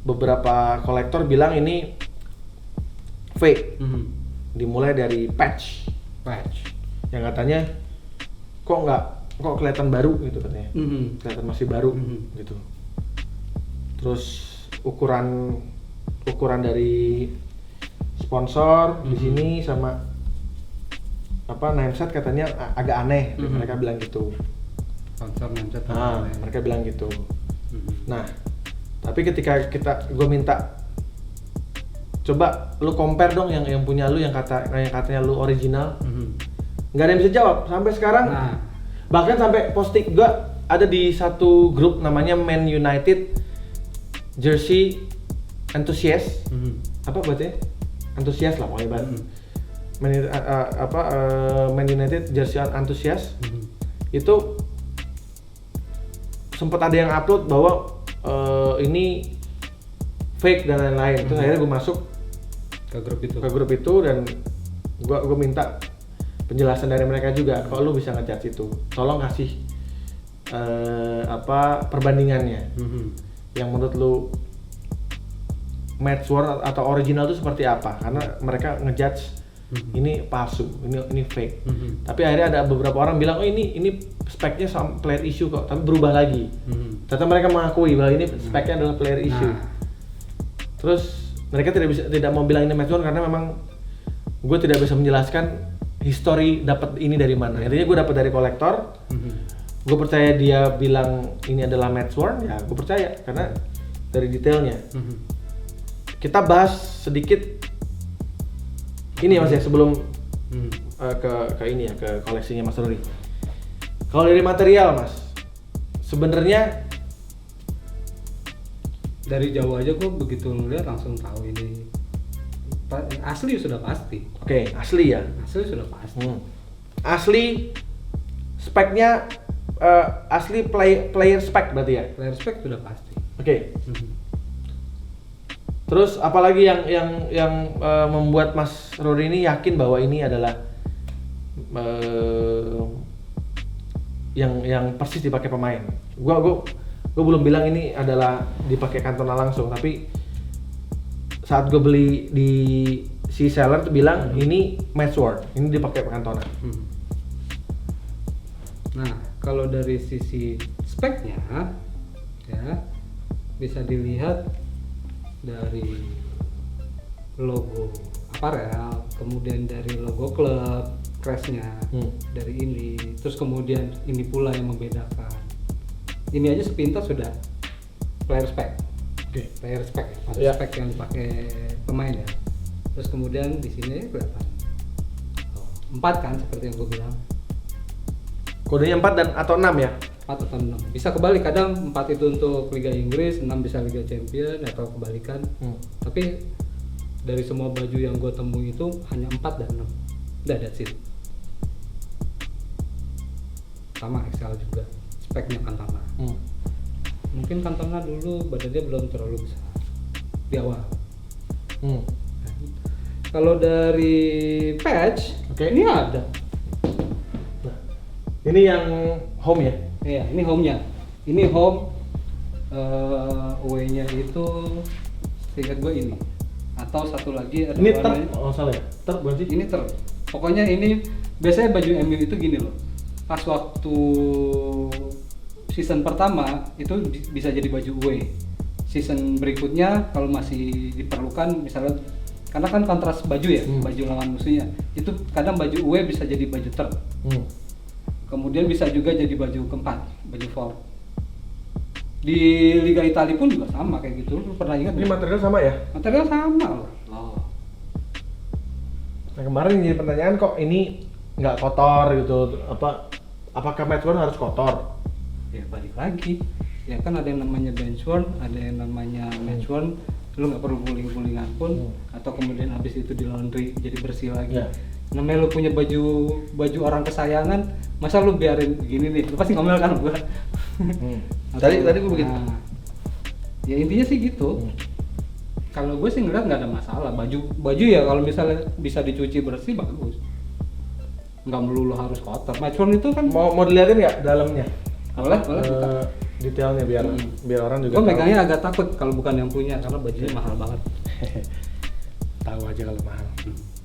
Beberapa kolektor bilang ini fake. Dimulai dari patch yang katanya kok kelihatan baru gitu katanya. Kelihatan masih baru gitu. Terus ukuran dari sponsor di sini sama nameset katanya agak aneh. Mereka bilang gitu. Sponsor nameset. Mereka bilang gitu. Nah, tapi ketika gue minta coba lu compare dong yang punya lu yang katanya lu original, nggak ada yang bisa jawab sampai sekarang. Bahkan sampai posting gue ada di satu grup namanya Man United Jersey Enthusiast. Apa berarti? Antusias lah pokoknya. Man United Jersey Enthusiast. Itu sempat ada yang upload bahwa ini fake dan lain-lain. Terus akhirnya gue masuk ke grup itu dan gue minta penjelasan dari mereka juga. Kalau lu bisa ngejudge itu, tolong kasih perbandingannya. Yang menurut lu matchworn atau original itu seperti apa? Karena mereka ngejudge ini palsu, ini fake. Tapi akhirnya ada beberapa orang bilang, oh ini speknya sama player issue kok, tapi berubah lagi. Ternyata mereka mengakui bahwa ini speknya adalah player issue. Terus mereka tidak mau bilang ini matchworn karena memang gue tidak bisa menjelaskan history dapat ini dari mana. Intinya gue dapat dari kolektor. Gue percaya dia bilang ini adalah matchworn, ya gue percaya karena dari detailnya. Kita bahas sedikit ini ya Mas ya sebelum ke ini ya, ke koleksinya Mas Rory. Kalau dari material Mas, sebenarnya dari jauh aja gue begitu ngeliat langsung tahu ini asli sudah pasti. Oke, asli ya. Asli sudah pasti. Asli speknya asli player spek berarti ya. Player spek sudah pasti. Oke. Terus apalagi yang membuat Mas Rory ini yakin bahwa ini adalah yang persis dipakai pemain. Gua belum bilang ini adalah dipakai Cantona langsung, tapi saat gue beli di si seller tuh bilang ini matchworn, ini dipakai Cantona. Nah, kalau dari sisi speknya ya bisa dilihat dari logo aparel, kemudian dari logo klub, crest-nya dari ini, terus kemudian ini pula yang membedakan. Ini aja sepintas sudah player spec. Player spec ya, maksud spek yang dipakai pemain ya. Terus kemudian di sini kelihatan 4 kan seperti yang gue bilang. Kodenya 4 dan atau 6 ya? 4 atau 6. Bisa kebalik, kadang 4 itu untuk Liga Inggris, 6 bisa Liga Champion atau kebalikan. Tapi dari semua baju yang gue temui itu hanya 4 dan 6. Udah that's it. Sama XL juga. Speknya Cantona. Mungkin Cantona dulu badannya belum terlalu besar di awal. Kalau dari patch, ini ada. Nah, ini yang home ya? Iya, ini home-nya. Ini home away-nya itu seingat gue ini. Atau satu lagi ada ini warnanya. salah ya? Bukan sih? Ini pokoknya ini biasanya baju MU itu gini loh. Pas waktu season pertama itu bisa jadi baju away. Season berikutnya kalau masih diperlukan misalnya karena kan kontras baju ya, baju lawan musuhnya. Itu kadang baju away bisa jadi baju third. Kemudian bisa juga jadi baju keempat, baju fourth. Di Liga Italia pun juga sama kayak gitu. Lu pernah ingat? Ini material sama ya? Material sama loh. Nah, kemarin jadi pertanyaan kok ini nggak kotor gitu, apakah matchworn harus kotor? Ya balik lagi, ya kan ada yang namanya benchworn, ada yang namanya matchworn. Lu nggak perlu guling-gulingan pun, atau kemudian habis itu di laundry jadi bersih lagi. Namanya lu punya baju orang kesayangan, masa lu biarin begini nih? Lu pasti ngomel kan gua. Tadi gua begitu. Ya intinya sih gitu. Kalau gue sih ngeliat nggak ada masalah. Baju ya kalau misalnya bisa dicuci bersih bagus. nggak melulu harus kotor. Match worn itu kan Mau dilihatin nggak dalamnya? boleh buka. Detailnya biar orang juga Gue tahu. megangnya agak takut kalau bukan yang punya karena bajunya mahal banget. Tahu aja kalau mahal.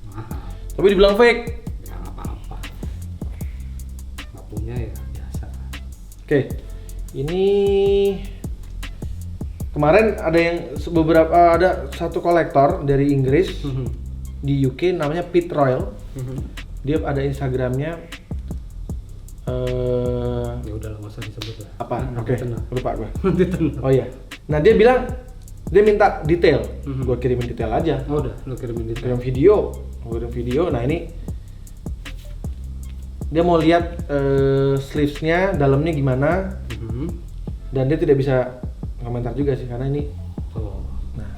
Mahal. Tapi dibilang fake. Ya nggak apa-apa. Nggak punya ya biasa. Oke. Ini kemarin ada satu kolektor dari Inggris di UK namanya Pete Royal. Dia ada Instagramnya. Ya udah nggak usah disebut lah. Apa? Nanti Oke. tenang. Lupa gue. Nanti tenang. Oh iya. Nah dia bilang dia minta detail. Gue kirimin detail aja. Oh, udah, lo kirimin detail. Kirim video. Nah ini dia mau lihat sleeves-nya dalamnya gimana. Dan dia tidak bisa komentar juga sih karena ini. Oh, Nah,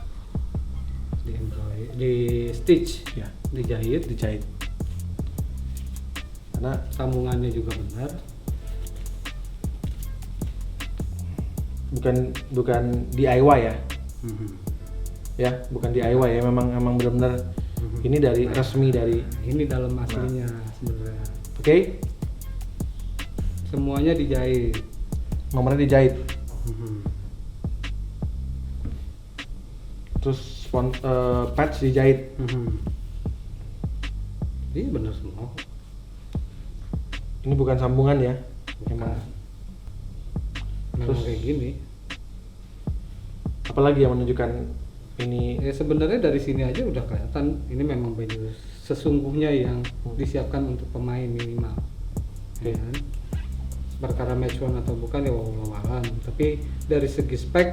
di stitch, ya dijahit, dijahit. Karena sambungannya juga benar. bukan DIY ya. Ya, bukan DIY ya. Memang benar-benar ini dari resmi dari. Ini dalam aslinya sebenarnya. Oke. Semuanya dijahit. Nomornya dijahit. Terus patch dijahit. Ini benar semua. Ini bukan sambungan ya. Memang Terus- kayak gini. Apalagi yang menunjukkan ini. Ya sebenarnya dari sini aja udah kelihatan ini memang baju sesungguhnya yang disiapkan untuk pemain minimal. Oke. Ya kan? Perkara match one atau bukan ya wawalan. Tapi dari segi spek,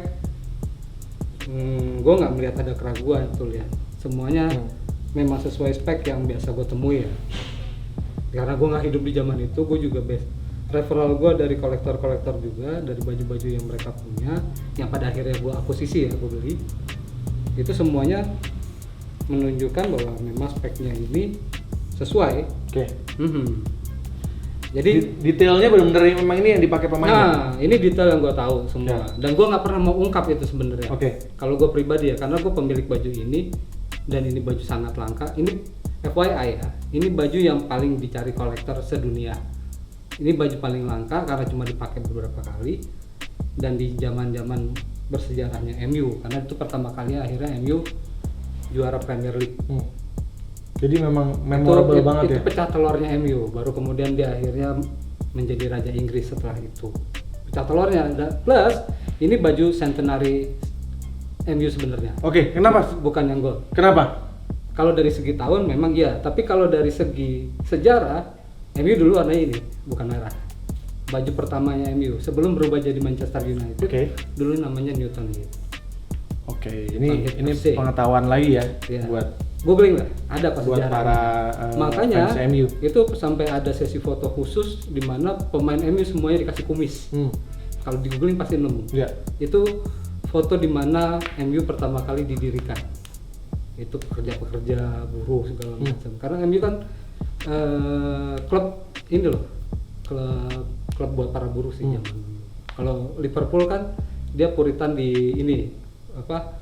gue nggak melihat ada keraguan tuh lihat. Semuanya memang sesuai spek yang biasa gue temui ya. Karena gue nggak hidup di zaman itu, gue juga referral gue dari kolektor-kolektor juga, dari baju-baju yang mereka punya, yang pada akhirnya gue akuisisi ya, gue beli. Itu semuanya menunjukkan bahwa memang speknya ini sesuai. Oke. Jadi Detailnya benar-benar memang ini yang dipakai pemain. nah, ini detail yang gue tahu semua. Ya. Dan gue nggak pernah mau ungkap itu sebenarnya. Oke. Kalau gue pribadi ya, karena gue pemilik baju ini dan ini baju sangat langka. Ini FYI ya, ini baju yang paling dicari kolektor sedunia. Ini baju paling langka karena cuma dipakai beberapa kali dan di zaman-zaman bersejarahnya MU, karena itu pertama kali akhirnya MU juara Premier League. Jadi memang memorable banget itu ya. pecah telurnya MU, baru kemudian dia akhirnya menjadi raja Inggris setelah itu. Pecah telurnya ada plus ini baju centenary MU sebenarnya. Oke, kenapa? Bukan yang gol. Kenapa? Kalau dari segi tahun memang iya, tapi kalau dari segi sejarah MU dulu warna ini, bukan merah. Baju pertamanya MU sebelum berubah jadi Manchester United. Oke. Dulu namanya Newton Heath. Oke, ini Persib. pengetahuan lagi ya Iya. buat Googling lah, ada pas buat sejarah. para Makanya fans MU. itu sampai ada sesi foto khusus di mana pemain MU semuanya dikasih kumis. Kalau di googling pasti nemu. Ya. Itu foto di mana MU pertama kali didirikan. Itu pekerja-pekerja buruh segala macam. Karena MU kan klub ini loh, klub buat para buruh sih zaman dulu. Kalau Liverpool kan dia puritan di ini apa?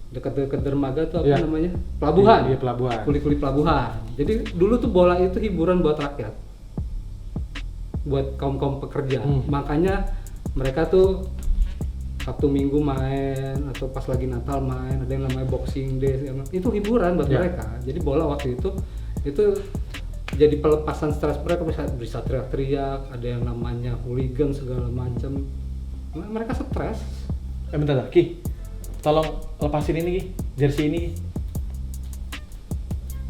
Dekat-dekat dermaga tuh apa Iya. namanya? Pelabuhan. Iya, pelabuhan. Kuli-kuli pelabuhan. Jadi dulu tuh bola itu hiburan buat rakyat. Buat kaum-kaum pekerja. Makanya mereka tuh Sabtu Minggu main atau pas lagi Natal main, ada yang namanya Boxing Day, itu hiburan buat Iya. mereka. Jadi bola waktu itu jadi pelepasan stres mereka, bisa teriak-teriak, ada yang namanya hooligan segala macam. Mereka stres. Bentar, Ki. Tolong lepasin ini, Ki. Jersey ini, Ki.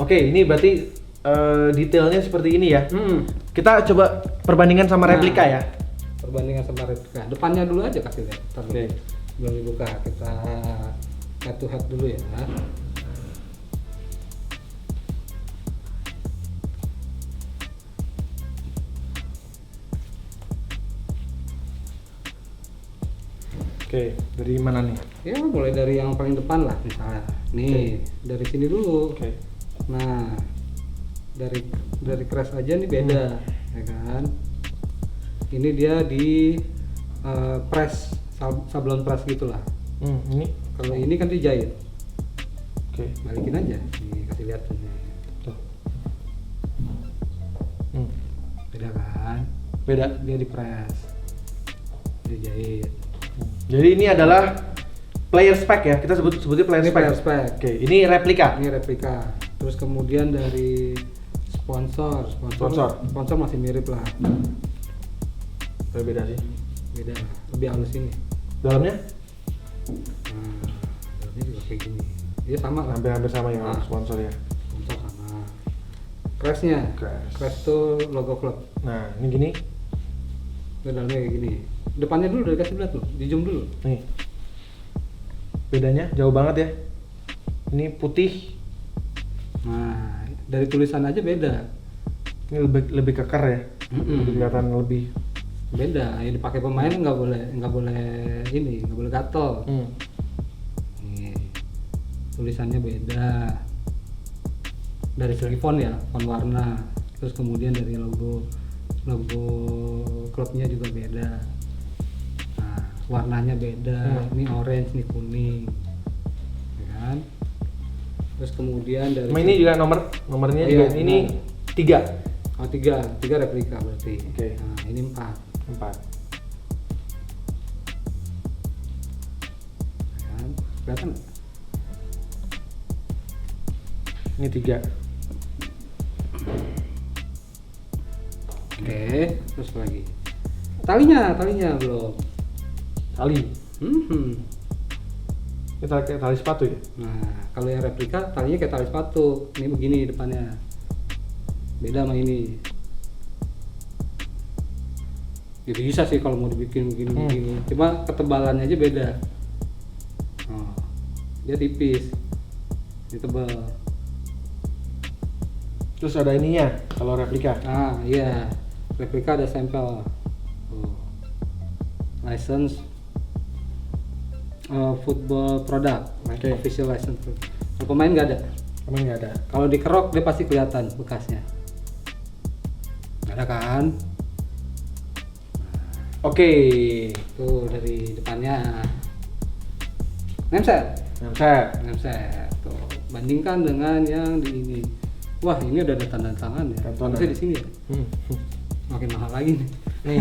Oke, ini berarti detailnya seperti ini ya. Kita coba perbandingan sama replika ya. Perbandingan sama replika. Depannya dulu aja kasih lihat. Oke. Belum dibuka, kita head to head dulu ya. Oke, dari mana nih? Ya mulai dari yang paling depan lah misalnya. Nih, dari sini dulu. Oke. Nah, dari crash aja nih beda, ya kan? Ini dia di press, sablon press gitulah. Ini. Kalau ini kan dijahit. Oke. Balikin aja, nih kasih lihat ini. Tuh. Beda kan? Beda. Dia di press, dia jahit. Jadi ini adalah player spec ya, kita sebutnya player Ini spec. player spec. Oke, ini replika. Ini replika. Terus kemudian dari sponsor masih mirip lah. Berbeda sih. Beda, lebih halus ini. Dalamnya Nah, dalamnya juga kayak gini. Dia sama lah. hampir sama yang Nah. sponsor ya. Sponsor sama. Crashnya, Crash tuh logo klub. Nah, ini gini. Itu dalamnya kayak gini. Depannya dulu udah dikasih lihat loh, di zoom dulu. Nih. Bedanya jauh banget ya. Ini putih, Nah, dari tulisan aja beda. ini lebih keker ya. Lebih kelihatan lebih. Beda. Yang dipakai pemain nggak boleh gatel. Nih, tulisannya beda. Dari segi font ya, font warna. Terus kemudian dari logo klubnya juga beda. Nah, warnanya beda. Ini orange, ini kuning, ya kan? Terus kemudian dari Ini juga nomornya Oh, juga iya, ini benar. 3. tiga replika berarti. Oke. Nah, ini 4. 4. Ya kan? Kelihatan nggak? Ini 3. Oke, terus apa lagi? Talinya belum. Tali. Ini kayak tali sepatu ya. Nah, kalau yang replika talinya kayak tali sepatu. Ini begini depannya. Beda sama ini. Jadi bisa sih kalau mau dibikin begini. Cuma ketebalannya aja beda. Oh, dia tipis. Dia tebal. Terus ada ininya kalau replika. Ah, iya. Replika ada stempel. Oh. License football product, Oke. official license. Kalau pemain nggak ada. Emang nggak ada. Kalau dikerok dia pasti kelihatan bekasnya. Nggak ada kan? Oke. Tuh dari depannya. Nemset. Tuh bandingkan dengan yang di ini. Wah, ini udah ada tanda tangan ya. Kantonan. Harusnya di sini ya. Makin mahal lagi nih. Nih.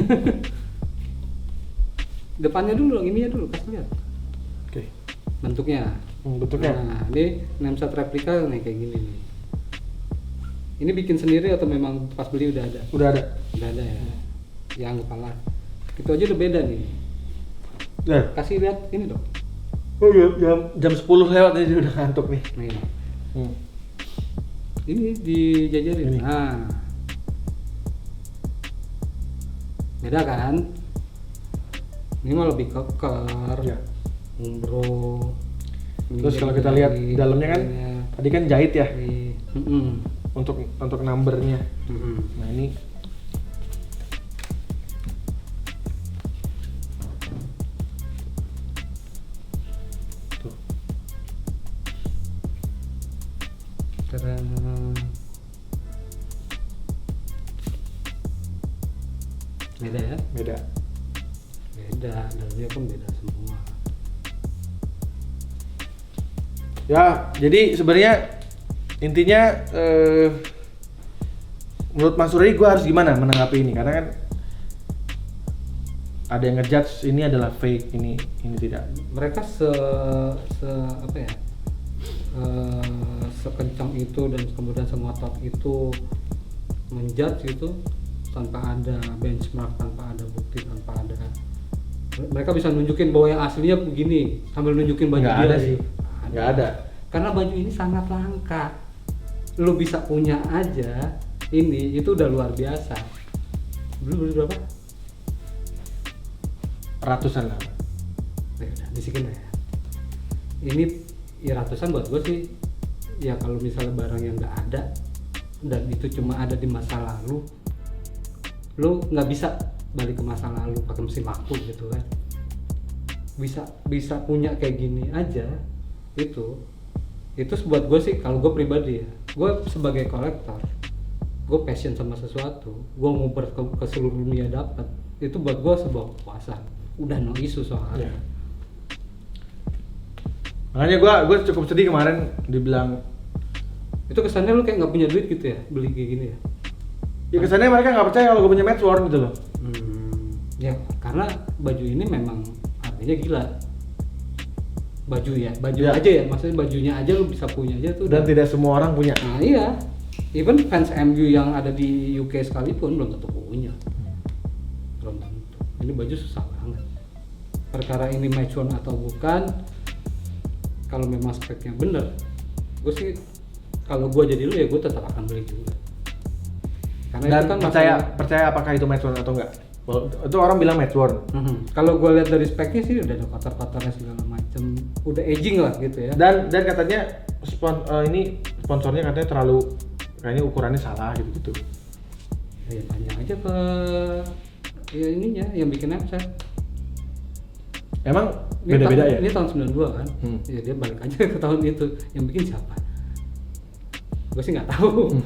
Depannya dulu, ininya dulu, kasih lihat Oke. bentuknya. Bentuknya. Nah, ini Nemset replika nih kayak gini nih. Ini bikin sendiri atau memang pas beli udah ada? Udah ada. Udah ada ya. Yang kepala. Itu aja udah beda nih. Nah. Kasih lihat ini dong. Oh iya, jam 10 lewat aja udah ngantuk nih. Nih. Ini dijajarin. Ini. Nah. Beda kan? Ini mah lebih keker. Ya. Umbro. Terus kalau kita lihat dalamnya kan tadi kan jahit ya untuk numbernya. Nah ini tuh. Keren. Beda ya? Beda. Beda, dalamnya pun beda semua. Ya, jadi sebenarnya intinya menurut Mas Suri gue harus gimana menanggapi ini, karena kan ada yang ngejudge ini adalah fake, ini tidak. Mereka apa ya, sekencang itu dan kemudian sengotot itu menjudge itu tanpa ada benchmark, tanpa ada bukti, tanpa ada, mereka bisa nunjukin bahwa yang aslinya begini sambil nunjukin baju Nggak dia ada sih. Nggak ada. karena baju ini sangat langka. Lu bisa punya aja ini, itu udah luar biasa. Beli berapa? Ratusan lah. Ya udah, bisikin lah ya. Ini ya ratusan buat gue sih. Ya kalau misalnya barang yang nggak ada dan itu cuma ada di masa lalu, lu nggak bisa balik ke masa lalu pakai mesin waktu gitu kan. Bisa punya kayak gini aja itu buat gue sih, kalau gue pribadi ya, gue sebagai kolektor, gue passion sama sesuatu, gue mau ke seluruh dunia dapat, itu buat gue sebuah kepuasan. Udah no isu soalnya. Ya. Makanya gue cukup sedih kemarin dibilang Itu kesannya lu kayak nggak punya duit gitu ya beli kayak gini ya. Ya kesannya mereka nggak percaya kalau gue punya matchworn gitu loh. Ya karena baju ini memang harganya gila. Baju ya, aja ya, maksudnya bajunya aja lu bisa punya aja tuh. Dan tidak semua orang punya. Nah iya, even fans MU yang ada di UK sekalipun belum tentu punya. Belum tentu. Ini baju susah banget. Perkara ini matchworn atau bukan, kalau memang speknya bener, gue sih kalau gue jadi lu ya gue tetap akan beli juga. Karena Dan itu kan percaya apakah itu matchworn atau enggak? Itu orang bilang matchworn. Kalau gue lihat dari speknya sih udah ada kotor-kotornya segala macem, udah aging lah gitu ya. Dan katanya ini sponsornya katanya terlalu kayaknya ukurannya salah gitu. Ya tanya aja ke ya ininya yang bikin website. Emang beda-beda ya? Ini tahun 92 kan? Ya dia balik aja ke tahun itu. Yang bikin siapa? Gue sih nggak tahu.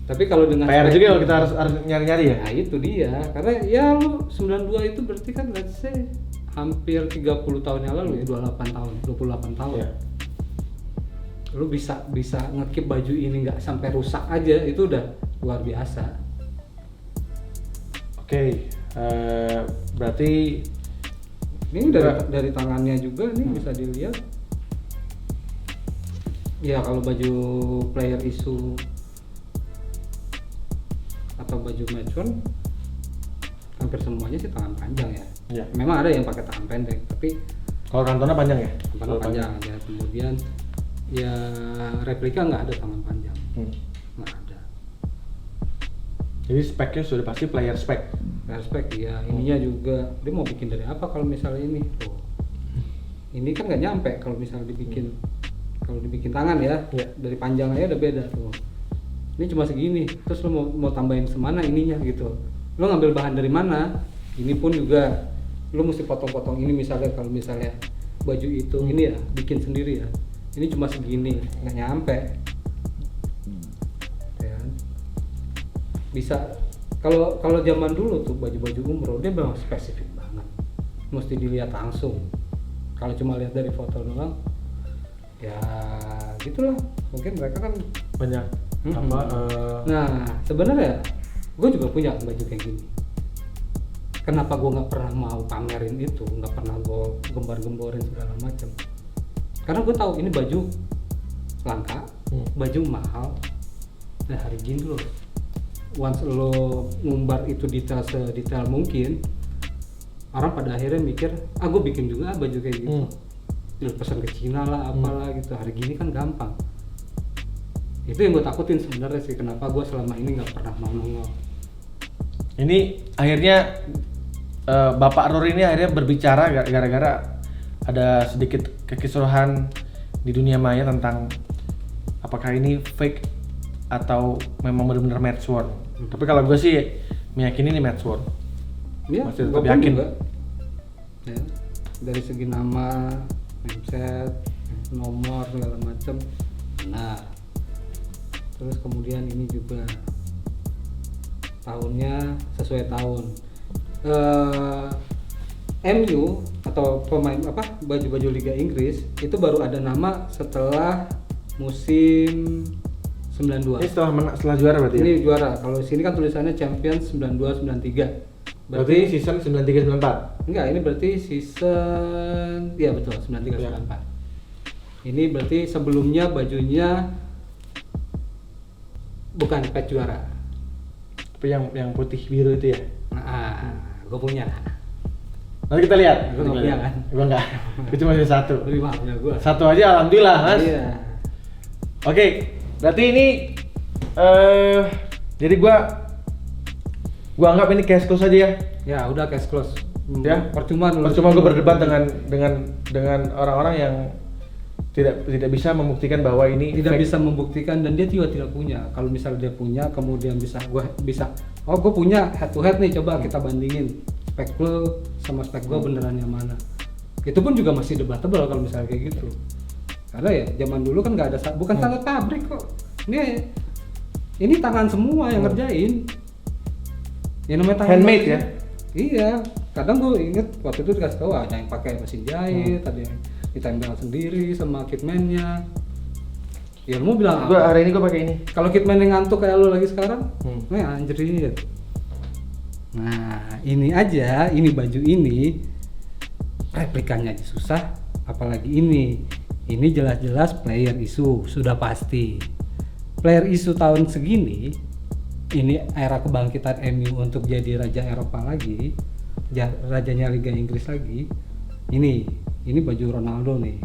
Tapi kalau dengan PR juga kalau kita harus nyari-nyari ya? Nah itu dia, karena ya lu 92 itu berarti kan let's say hampir 30 tahun yang lalu ya, 28 tahun. Yeah. Lu bisa ngekip baju ini nggak sampai rusak aja, itu udah luar biasa. Oke, berarti ini dari tangannya juga nih bisa dilihat. Ya kalau baju player issue atau baju matchworn hampir semuanya sih tangan panjang ya. Yeah. Memang ada yang pakai tangan pendek, tapi kalau Cantona panjang ya? Tangan panjang ya. Kemudian ya replika nggak ada tangan panjang, nggak ada. Jadi speknya sudah pasti player spek. Player spek ya. Ininya juga dia mau bikin dari apa kalau misalnya ini? Oh, ini kan nggak nyampe kalau misalnya dibikin tangan ya. Yeah. Dari panjang aja udah beda tuh. Ini cuma segini, terus lo mau tambahin semana ininya gitu. Lo ngambil bahan dari mana? Ini pun juga lo mesti potong-potong ini misalnya kalau misalnya baju itu ini ya bikin sendiri ya. Ini cuma segini, nggak nyampe. Ya. Bisa kalau zaman dulu tuh baju-baju umroh dia memang spesifik banget. Mesti dilihat langsung. Kalau cuma lihat dari foto doang, ya gitulah. Mungkin mereka kan banyak. Nah sebenarnya gue juga punya baju kayak gini. Kenapa gue nggak pernah mau pamerin itu, nggak pernah gue gembar-gemborin segala macam? Karena gue tahu ini baju langka, baju mahal, dan hari gini loh. Once lo ngumbar itu detail sedetail mungkin, orang pada akhirnya mikir, gue bikin juga baju kayak gitu. Pesan ke Cina lah, apalah gitu. Hari gini kan gampang. Itu yang gue takutin sebenarnya sih, kenapa gue selama ini nggak pernah mau nongol. Ini akhirnya Bapak Rur ini akhirnya berbicara gara-gara ada sedikit kekisruhan di dunia maya tentang apakah ini fake atau memang benar-benar matchworn. Tapi kalau gue sih meyakini ini matchworn. Iya, masih gue tetap yakin. Juga. Ya, dari segi nama, website, nomor segala macam, benar. Terus kemudian ini juga tahunnya sesuai tahun. MU atau pemain baju-baju Liga Inggris itu baru ada nama setelah musim 92. Ini setelah juara berarti ini ya? Juara. Kalau sini kan tulisannya Champions 92-93. Berarti season 93-94? Enggak, ini berarti season ya betul 93-94. Ini berarti sebelumnya bajunya bukan patch juara. Tapi yang putih biru itu ya? Gue punya. Nanti kita lihat. Gue nggak punya kan? Gue enggak. Itu masih satu. Lebih mahal punya gue. Satu aja alhamdulillah mas. Iya. Oke, berarti ini jadi gue anggap ini cash close aja ya. Ya udah cash close. Ya. Percuma gue berdebat dengan orang-orang yang tidak bisa membuktikan bahwa ini tidak fake. bisa membuktikan, dan dia juga tidak punya. Kalau misalnya dia punya, kemudian gue punya head to head nih, coba kita bandingin spek lo sama spek gue beneran yang mana. Itu pun juga masih debatable kalau misalnya kayak gitu. Karena ya zaman dulu kan nggak ada bukan standar pabrik kok. Ini tangan semua yang ngerjain. Yang namanya tangan handmade ya. Iya. Kadang gue inget waktu itu dikasih tahu ada yang pakai mesin jahit, ada yang ditempel sendiri sama kitman-nya. Ya lu mau bilang Gua apa? hari ini gua pakai ini. Kalau Kitman yang ngantuk kayak lu lagi sekarang, Hmm. anjrit. Nah, ini aja, ini baju ini replikanya aja susah, apalagi ini. Ini jelas-jelas player issue, sudah pasti. Player issue tahun segini, ini era kebangkitan MU untuk jadi raja Eropa lagi, rajanya Liga Inggris lagi. Ini baju Ronaldo nih.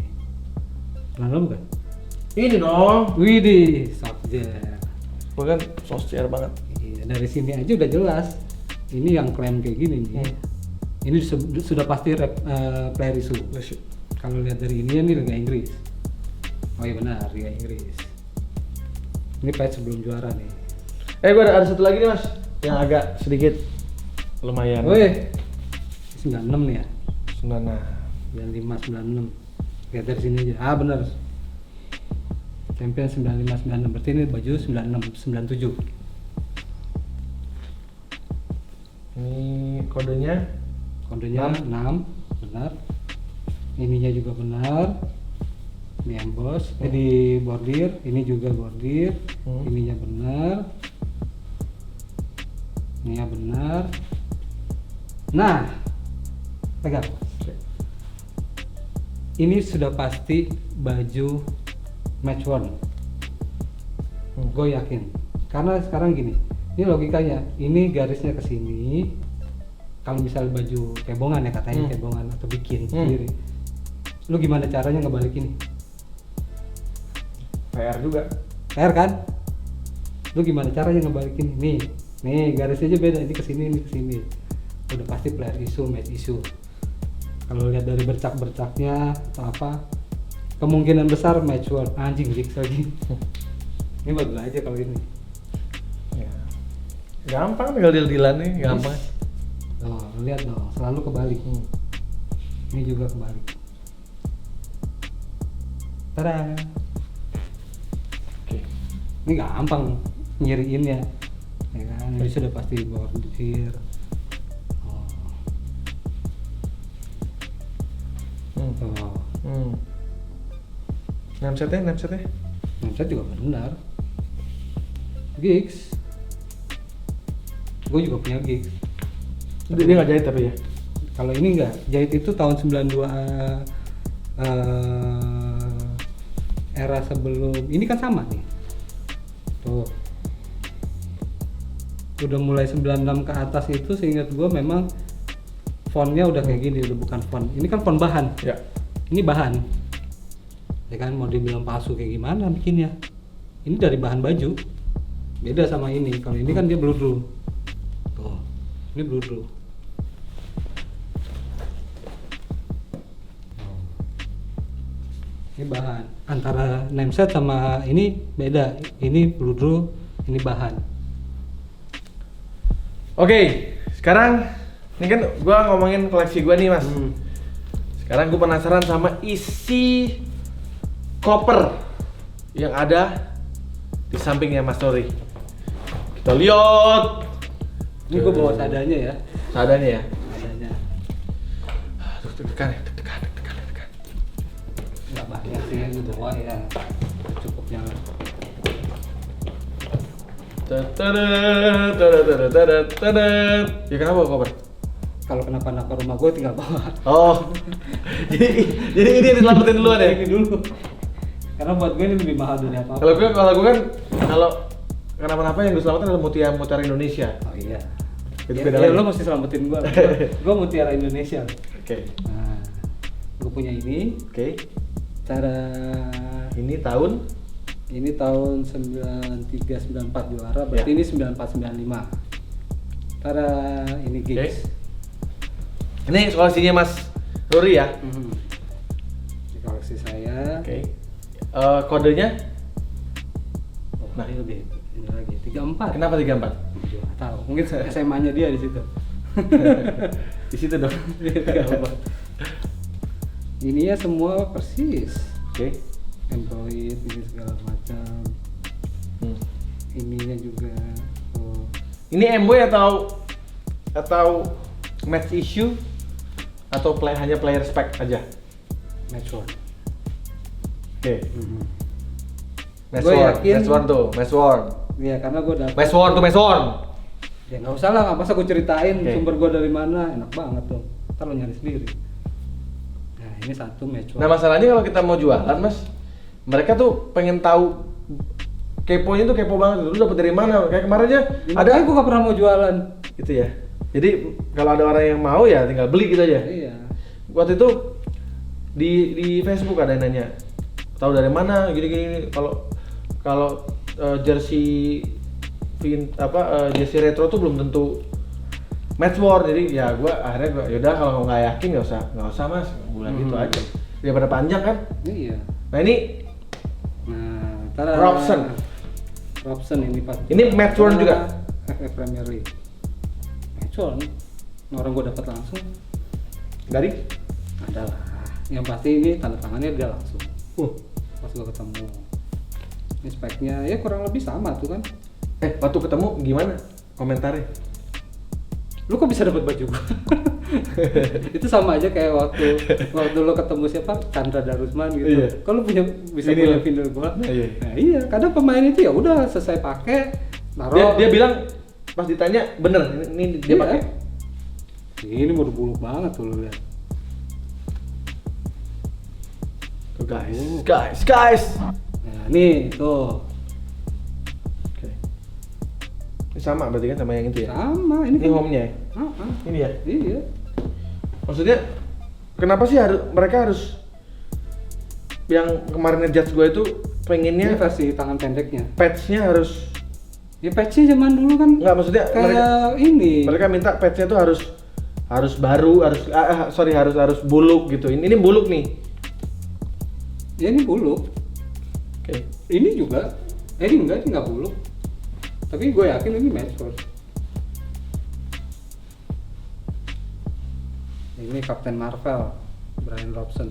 Ronaldo bukan? Ini dong. Widih, Solskjaer. Gua kan Solskjaer banget. Iya, dari sini aja udah jelas. Ini yang klaim kayak gini nih. Ini sudah pasti player issue. Kalau lihat dari ini Liga Inggris. Oh iya benar, Liga Inggris. Ini patch sebelum juara nih. Gua ada satu lagi nih Mas, yang agak sedikit lumayan. Woi, 96 nih ya. Nah, 95 96. Lihat dari sini aja. Ah benar. Champion 95 96. Berarti ini baju 96 97. ini kodenya Kodenya 6, benar. Ininya juga benar. Di emboss, di bordir, ini juga bordir. Ininya benar. Ininya benar. Nah, pegang. Ini sudah pasti baju match worn. Gue yakin. Karena sekarang gini, ini logikanya, ini garisnya ke sini. Kalau misalnya baju cebongan ya katanya cebongan atau bikin sendiri. Lu gimana caranya ngebalik ini? PR juga. PR kan? Lu gimana caranya ngebalik ini? Nih garisnya aja beda, ini ke sini, ini ke sini. Udah pasti player issue, match issue. Kalau lihat dari bercak-bercaknya atau apa, kemungkinan besar match worn. Anjing gigs lagi. Ini bagus aja kalau ini. Ya. Gampang tinggal deal-dealan nih, gampang. Oh, lihat dong, selalu kebalik. Ini juga kebalik. Tada. Oke. Ini gampang nyiriinnya. Ya kan, ini sudah pasti bordir. Oh. Oh. Namesetnya? Mindset juga benar. Gigs. Gue juga punya gigs. Dia nggak jahit tapi ya? Kalau ini enggak, jahit itu tahun 92 era sebelum ini kan sama nih. Tuh. Udah mulai 96 ke atas itu seingat gua memang fontnya udah kayak gini, udah bukan font. Ini kan font bahan. Ya. Ini bahan. Ya kan mau dibilang palsu kayak gimana bikinnya. Ini dari bahan baju. Beda sama ini. Kalau ini kan dia bludru. Tuh. Ini bludru. Ini bahan. Antara nameset sama ini beda. Ini bludru, ini bahan. Oke, sekarang ini kan gua ngomongin koleksi gua nih Mas. Sekarang gua penasaran sama isi koper yang ada di sampingnya Mas Tori. Kita lihat. Ini gua bawa sadanya ya. Sadanya ya. Sadanya. Aduh, tekan. Nggak banyak sih yang bawa ya. Cukup jangan. Ya kenapa koper? Kalau kenapa-napa rumah gue tinggal bawa. Oh, jadi ini yang diselamatin duluan ya? Ini dulu. Karena buat gue ini lebih mahal dari apa-apa. Kalau gue kan kalau kenapa-napa yang gue selamatin adalah mutiara Indonesia. Oh iya. Itu Ya, beda ya lagi. lo mesti selamatin gue. Gue mutiara Indonesia. Oke. Nah, gue punya ini. Oke. Cara Ini tahun ini tahun 93 94 juara. Berarti Ya. ini 94 95. Cara ini gigs. Ini koleksinya Mas Ruri ya? Di koleksi saya. Oke. Kodenya? Nah, ini lebih ini lagi 34. Kenapa 34? Nggak tahu. Mungkin SMA-nya dia di situ. Di situ dong. Ini ya semua persis. Oke. Android ini segala macam. Ininya juga. Oh. Ini MW atau match issue atau hanya player spec aja? Match worn. Oke. Gue yakin. Matchworn tuh, Matchworn. Iya, karena gue udah. Matchworn tuh, Matchworn. Ya nggak usah lah, nggak masa gue ceritain Oke. sumber gue dari mana, enak banget tuh. Ntar lo nyari sendiri. Nah ini satu match. Nah masalahnya kalau kita mau jualan mas, mereka tuh pengen tahu, keponya tuh kepo banget. Lu dapet dari mana? Kayak kemarin aja ada ada gue nggak pernah mau jualan. gitu ya. Jadi kalau ada orang yang mau ya tinggal beli gitu aja. Iya. Waktu itu di Facebook ada yang nanya, tahu dari mana gini-gini. Kalau jersey jersey retro tuh belum tentu Matchworn. Jadi ya akhirnya yaudah kalau nggak yakin nggak usah mas, bulan gitu aja daripada panjang kan. Iya. Nah ini Robson ini pas. Ini Matchworn juga? FF Premier League. Matchworn. Orang gue dapat langsung. dari Adalah. Yang pasti ini tanda tangannya dia langsung. Pas gue ketemu. Ini speknya ya kurang lebih sama tuh kan. waktu ketemu gimana komentarnya? Lu kok bisa dapat baju gua? Itu sama aja kayak waktu lu ketemu siapa? Chandra Darusman gitu. Iya. Kalau bisa Ini punya loh. vendor gua. Iya. Nah, iya, kadang pemain itu ya udah selesai pakai taruh. Dia bilang pas ditanya bener ini dia Iya. pakai. Ini mau buluk banget tuh lu lihat. Tuh guys. Nah, nih tuh. Oke. Ini sama berarti kan sama yang itu ya? Sama ini. Ini home-nya ya? Ini ya? Iya. Maksudnya kenapa sih mereka harus yang kemarin ngejudge gue itu Ini pengennya versi tangan pendeknya. patch-nya harus Ya patch-nya zaman dulu kan enggak, maksudnya kayak ini. mereka minta patch-nya tuh harus baru, harus buluk gitu. Ini buluk nih. Ya ini buluk. Oke. Ini juga. Ini enggak buluk. Tapi gue yakin ini Matchworn. Ini Kapten Marvel, Brian Robson.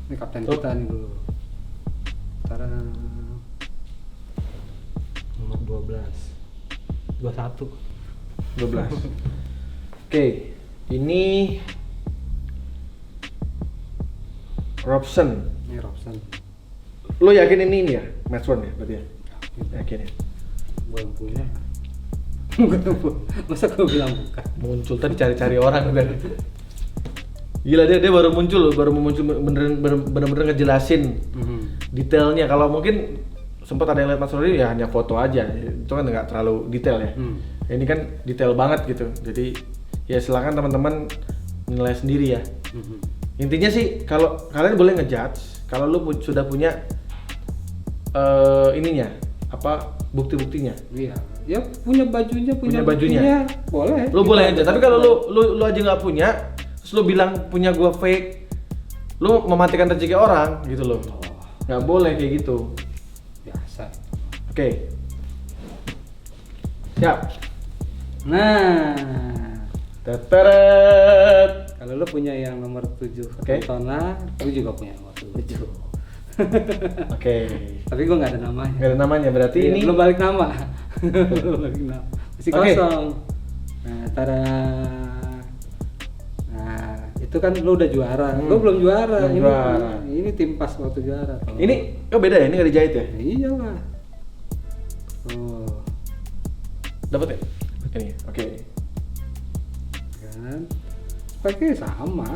Ini kapten Oh. kita nih dulu. Antara nomor 21. 12. Oke. Ini Robson. Ini Robson. Lo yakin ini ya? Matchworn ya berarti ya? Yakin ya? Gue yang punya. Masa gue bilang bukan? Muncul tadi cari-cari orang udah. Gila dia baru muncul bener-bener ngejelasin detailnya. Kalau mungkin sempat ada yang lihat Mas Rory ya hanya foto aja, itu kan nggak terlalu detail ya. Ini kan detail banget gitu. Jadi ya silakan teman-teman nilai sendiri ya. Intinya sih kalau kalian boleh ngejudge kalau lu sudah punya ininya bukti-buktinya. Iya. Ya punya bajunya, Punya bajunya. buktinya, boleh. Lu boleh aja, tapi kalau lu aja nggak punya, terus lu bilang punya gua fake, lu mematikan rezeki orang gitu loh. Nggak boleh kayak gitu. Biasa. Oke. Siap. Nah, Teteret. kalau lu punya yang nomor 7 Oke. Cantona, lu juga punya nomor 7. Oke. Tapi gua nggak ada namanya. Nggak ada namanya, berarti Iya, ini belum balik nama. Belum balik nama. Masih Oke. kosong. Nah, Nah, itu kan lu udah juara. Gua belum juara. Belum juara. Ini tim pas waktu juara. Kalau ini beda ya, ini nggak dijahit ya? Ya, iyalah. Oh, Dapat ya? Ini. Oke. kan. Speknya sama.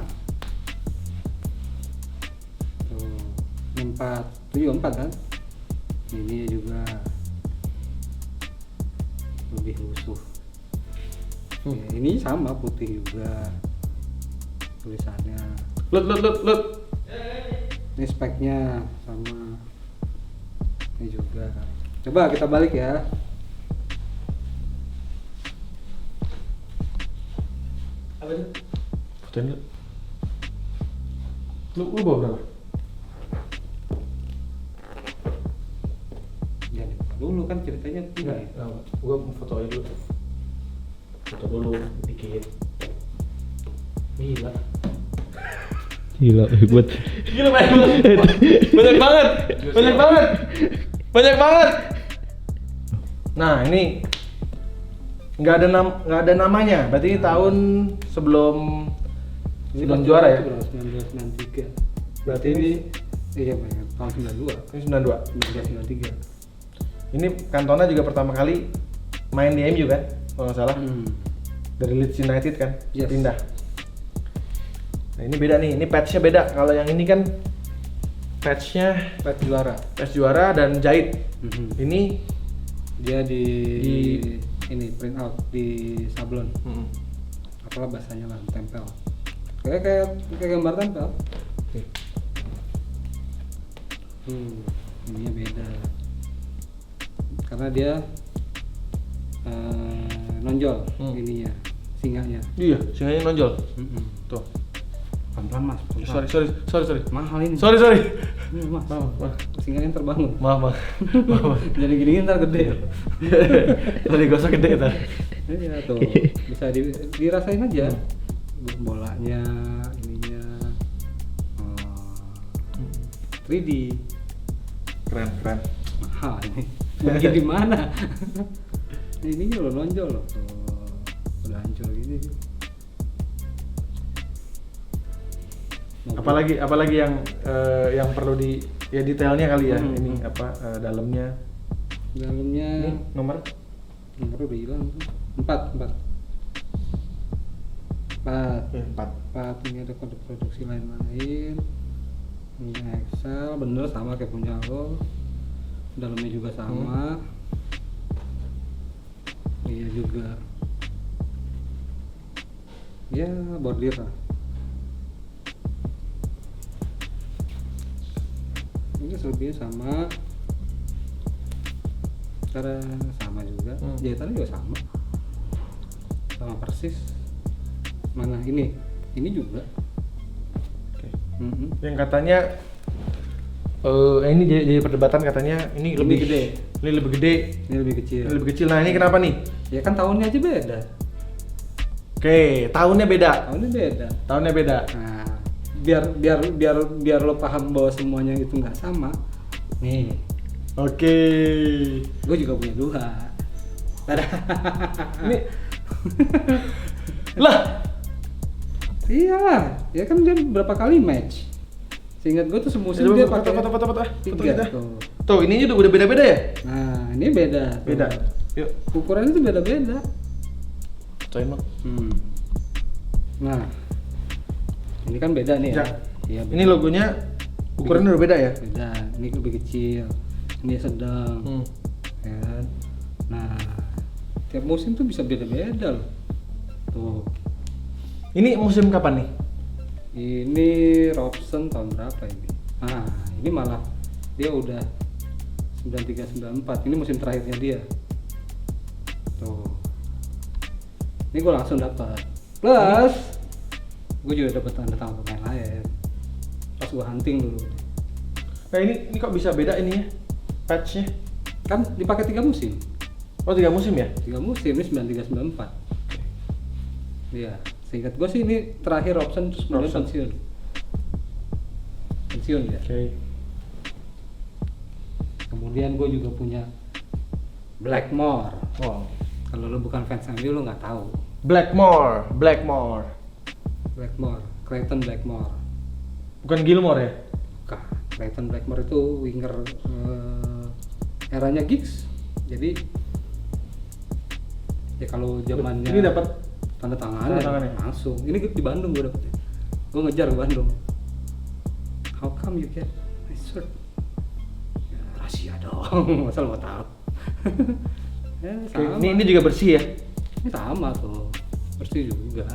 Tuh, 74 kan? Ini juga lebih lusuh. Ya, ini sama putih juga tulisannya. Lut. Ini speknya sama. Ini juga. Coba kita balik ya. Apa itu? Fotoin lu. Lu bawa berapa? Ya, dulu kan ceritanya Enggak, gua mau fotoin dulu. Foto dulu dikit. Gila. Gila, hebat. Gila banyak banget. Nah ini nggak ada namanya. Berarti ini tahun sebelum juara ya. 1993. Berarti ini iya banyak tahun 92. Ini 92. Ini Cantona juga pertama kali main di MU kan, kalau nggak salah. Dari Leeds United kan, Yes. pindah. Nah ini beda nih, ini patchnya beda. Kalau yang ini kan patchnya Patch juara. patch juara dan jahit. Ini Dia di Di- ini print out di sablon. Apalah bahasanya lah, tempel. Kayak gambar tempel. Ininya beda. Karena dia nonjol ininya, singanya. iya, singanya nonjol. Tuh. Pelan-pelan mas. pelan-pelan. Sorry. Mahal ini. Sorry. Ini, mas. Maaf. Singanya terbangun. Maaf. Jadi gini ntar gede. Tadi gosok gede tadi. Iya tuh. Bisa dirasain aja. Bolanya, ininya. 3D. Keren. Mahal ini. Bagi di mana? Ini lo nonjol loh. Tuh. Udah hancur gini. Apalagi yang perlu di ya detailnya kali ya. Ini apa dalamnya. Dalamnya Ini nomor udah hilang. 4. ya, 4. Ini ada kode produksi lain-lain. Ini Excel, bener sama kayak punya lo. Dalamnya juga sama. Iya juga. Ya bordir lah. Ini selebihnya sama. Cara sama juga. Jahitannya juga sama. Sama persis. Mana ini? Ini juga. Oke. Yang katanya ini jadi perdebatan katanya ini lebih gede. Ini lebih gede. Ini lebih kecil. Ini lebih kecil. Nah, ini kenapa nih? Ya kan tahunnya aja beda. Oke, tahunnya beda. Tahunnya beda. Nah, biar lo paham bahwa semuanya itu nggak sama. Nih, Oke. gue juga punya 2. Ini lah, Iya, ya kan dia berapa kali match. Seingat gue tuh semusim dia pakai foto 3 kita. tuh. Tuh, ini udah beda-beda ya? Nah, ini beda. tuh. Beda. Yuk, Ukurannya tuh beda-beda. cobain lo. Nah, ini kan beda nih ya. Ya. Iya, Ini logonya ukurannya udah beda ya? beda. Ini lebih kecil. Ini sedang. Ya kan? Nah, tiap musim tuh bisa beda-beda loh. Tuh. Ini musim kapan nih? Ini Robson tahun berapa ini? Nah, ini malah dia udah 93-94. Ini musim terakhirnya dia. Tuh. Ini gue langsung dapat. Plus gue juga dapat tanda tangan pemain lain. Pas gue hunting dulu. Nah, ini kok bisa beda ini ya? Patchnya? Kan dipakai 3 musim. Oh, 3 musim ya? 3 musim ini 93-94. Iya, seingat gue sih ini terakhir Robson terus kemudian Robson. pensiun ya. Oke. Kemudian gue juga punya Blackmore. Wow. Kalau lo bukan fans MU lo nggak tahu. Blackmore. Clayton Blackmore. Bukan Gilmore ya? Bukan. Clayton Blackmore itu winger eranya Giggs. Jadi ya kalau zamannya Ini dapat tanda Tanda tangannya. langsung. Ini di Bandung gue dapetnya. Gue ngejar ke Bandung. How come you get my shirt? Ya, rahasia dong. Masa lo mau tahu? Ya, Oke, sama. ini juga bersih ya? Ini sama tuh. Bersih juga.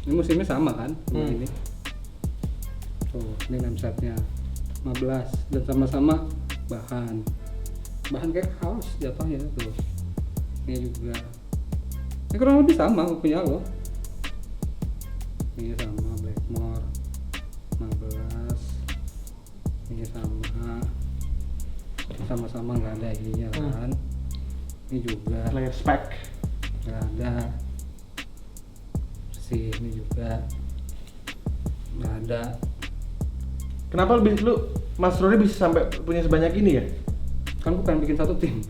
Ini musimnya sama kan? Ini. Tuh, ini name setnya 15 dan sama-sama bahan kayak kaos jatuhnya tuh. Ini juga. Ini kurang lebih sama punya lo. Ini sama Blackmore 15. Ini sama-sama nggak ada ininya kan. Ini juga Player spec. nggak ada. Bersih ini juga nggak ada. Kenapa lu Mas Rory bisa sampai punya sebanyak ini ya? Kan gue pengen bikin satu tim.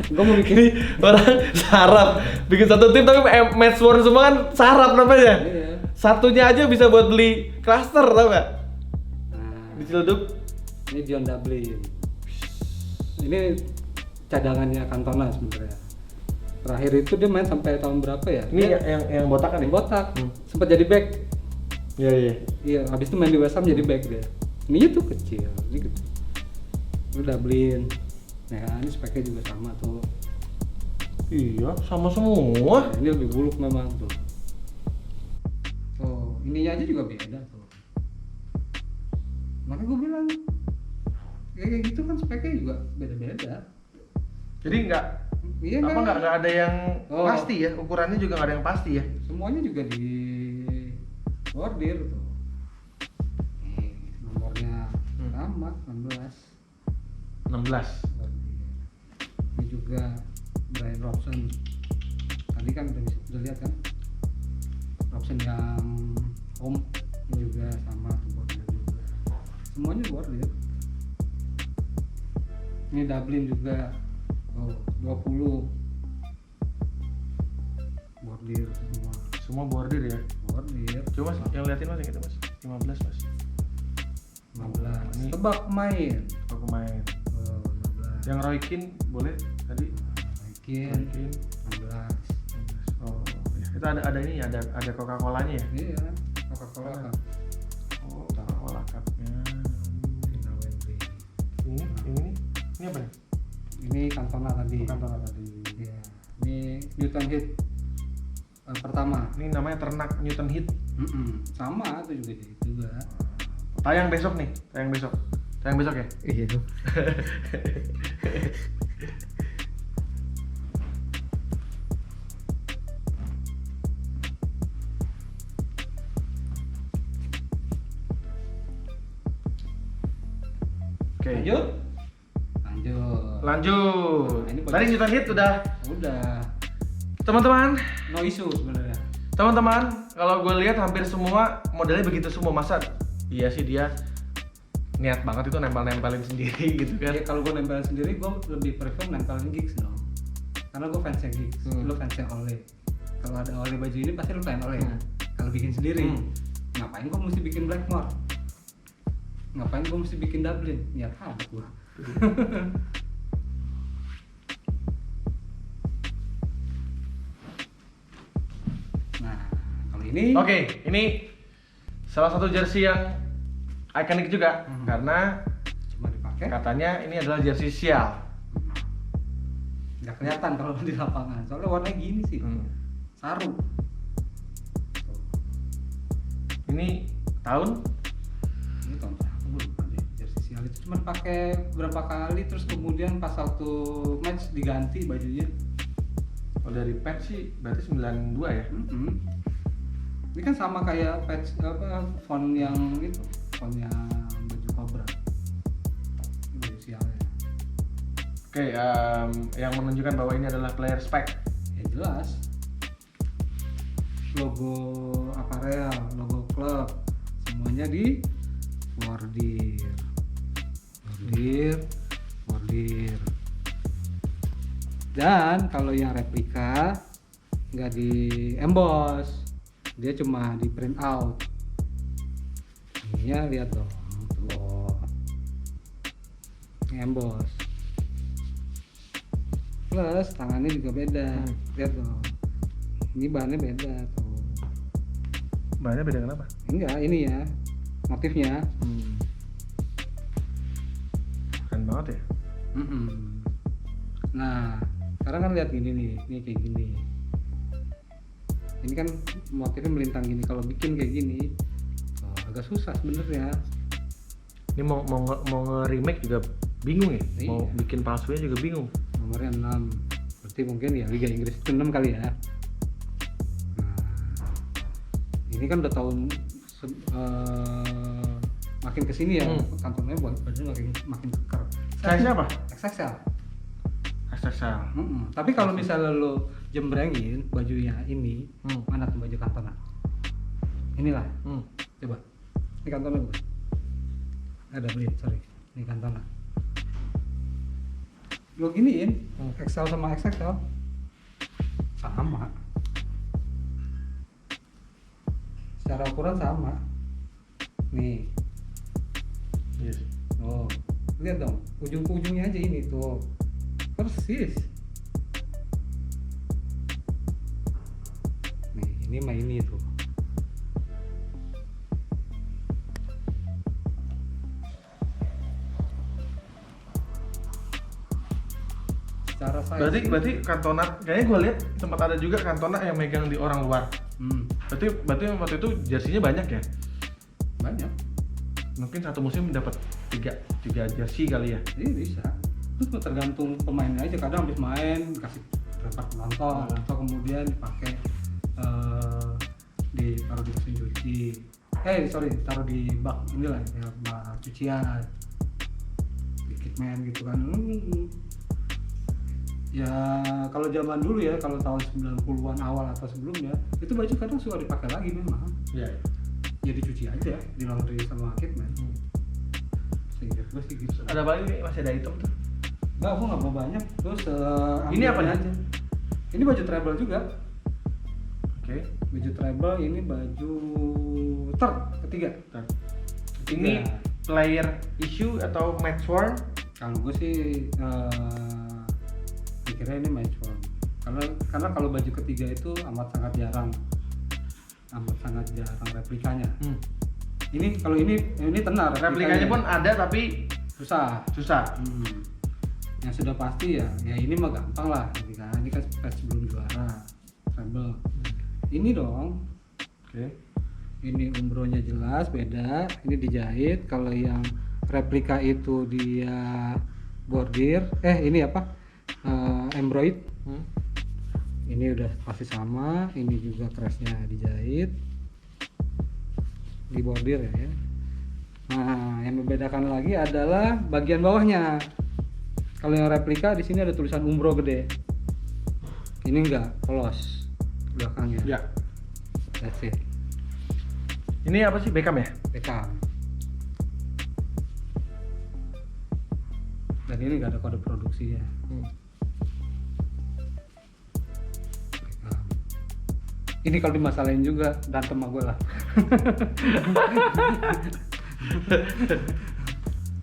Gue mau bikin Orang sarap bikin satu tim tapi match war semua kan sarap namanya. Iya. Satunya aja bisa buat beli cluster, tau gak? Nah, Di Ciledug. ini John Dublin. ini cadangannya Cantona sebenarnya. Terakhir itu dia main sampai tahun berapa ya? Ini Dia yang botak kan yang ya? botak. Sempat jadi back. Iya iya. Iya, habis itu main di West Ham jadi back dia. Ini tuh kecil, ini gitu. Lu Dublin. Nah, ini speknya juga sama tuh. Iya, sama semua. Nah, ini lebih buluk memang tuh. Tuh, ininya aja juga beda tuh. Makanya gue bilang kayak gitu kan speknya juga beda-beda. Jadi nggak Iya apa kan? nggak ada yang Oh. pasti ya, ukurannya juga nggak ada yang pasti ya. Semuanya juga di bordir tuh. Nih, nomornya sama 16. 16. Bordir. Ini juga Brian Robson. Tadi kan udah lihat kan? Robson yang home ini juga sama tuh bordir juga. Semuanya bordir. Ini Dublin juga. Oh, 20. Bordir semua. Semua bordir ya. Bordir. Coba mas, yang liatin mas yang itu mas. 15 mas. 15. Ini- Tebak pemain. Kalau pemain. Oh, 15. Yang Roy Keane boleh tadi. Mungkin Roy Keane. 16. Oh, ya. Itu ada ini ada Coca-Colanya ya. Iya, Coca-Cola kan. Oh, Coca-Cola Cup-nya. Final Wembley. Ini apa nih? Ini Cantona tadi. Cantona tadi. Iya. Ini Newton Heath pertama. Ini namanya ternak Newton Heath. Sama tuh juga. Tayang besok nih, tayang besok ya. Iya tuh. Oke. Lanjut. Lanjut. Nah, ini Tadi Newton Heath udah. Udah. Teman-teman, No issue sebenarnya. kalau gue lihat hampir semua modelnya begitu semua. Masa iya sih dia niat banget itu nempelin sendiri gitu kan. Ya, kalau gue nempelin sendiri, gue lebih prefer nempelin Giggs dong. Karena gue fansnya Giggs, lu fansnya Ole. Kalau ada Ole baju ini pasti lu pengen Ole. Kalau bikin sendiri, ngapain gue mesti bikin Blackmore? Ngapain gue mesti bikin Dublin? Niat amat gue. Nah, kalau ini Oke, ini salah satu jersey yang ikonik juga karena cuma dipakai, katanya ini adalah jersey sial. nggak kelihatan kalau di lapangan. Soalnya warnanya gini sih, saru. Ini tahun Ini tahun berapa gue lupa deh. Jersey sial itu cuma pakai berapa kali, terus kemudian pas waktu match diganti bajunya. oh, dari patch sih berarti 92 ya. Ini kan sama kayak patch apa font yang itu, font yang baju Cobra. Ini baju sialnya. Oke, yang menunjukkan bahwa ini adalah player spec. Ya jelas. Logo aparel, logo klub, semuanya di bordir. Dan kalau yang replika nggak di emboss, dia cuma di print out. Ini ya lihat dong, tuh, ini emboss. Plus tangannya juga beda, lihat dong. Ini bahannya beda tuh. Bahannya beda kenapa? Enggak, ini ya motifnya. Keren banget ya. Nah, sekarang kan lihat gini nih, ini kayak gini. Ini kan motifnya melintang gini. Kalau bikin kayak gini, agak susah sebenarnya. Ini mau nge-remake juga bingung ya. Iya. Mau bikin palsunya juga bingung. Nomornya 6, berarti mungkin ya Liga Inggris itu 6 kali ya. Nah, ini kan udah tahun makin kesini ya, kantornya bajunya makin keker. Size-nya apa? XXL. XXL. Tapi kalau misalnya lo jembrengin bajunya ini, mana tuh baju Cantona? Inilah, coba. Ini Cantona gue. Ada beli, sorry. Ini Cantona. Lo giniin, XL sama XXL sama. Secara ukuran sama. Nih, Yes. oh, Lihat dong, ujung ke ujungnya aja ini tuh. Persis. Nih, ini mah ini tuh. Secara size. Berarti Cantona kayaknya gue lihat sempat ada juga Cantona yang megang di orang luar. Berarti waktu itu jersinya banyak ya? Banyak. Mungkin satu musim dapat tiga jersey kali ya? Iya bisa. Itu tergantung pemainnya aja. Kadang habis main dikasih tempat penonton atau kemudian dipakai ditaruh di mesin cuci. Taruh di bak inilah ya, bak cucian. Di kitman gitu kan. Ya kalau zaman dulu ya, kalau tahun 90-an awal atau sebelumnya, itu baju kadang suka dipakai lagi memang. Iya. Ya dicuci aja, di laundry sama kitman. Sehingga gue sih gitu. Ada apa lagi? Masih ada item tuh? Enggak, aku nggak mau banyak. Terus Ini apa nih? aja. Ini baju travel juga. Oke. Baju travel, ini baju ketiga. Ini player issue atau match worn? Kalau gue sih pikirnya ini match worn. Karena kalau baju ketiga itu amat sangat jarang replikanya. Ini kalau ini tenar. Replikanya pun ada tapi susah. Yang sudah pasti ya ini mah gampang lah, ini kan patch sebelum juara treble. Ini dong. Oke. Ini umbronya jelas beda, ini dijahit. Kalau yang replika itu dia bordir, embroid. Ini udah pasti sama, ini juga kerasnya dijahit, di bordir ya. Nah, yang membedakan lagi adalah bagian bawahnya. Kalau yang replika di sini ada tulisan umbro gede. Ini enggak, polos belakangnya. Ya. That's it. Ini apa sih, Beckham ya? Beckham. Dan ini nggak ada kode produksinya. Beckham. Ini kalau dimasalahin juga berantem sama gue lah.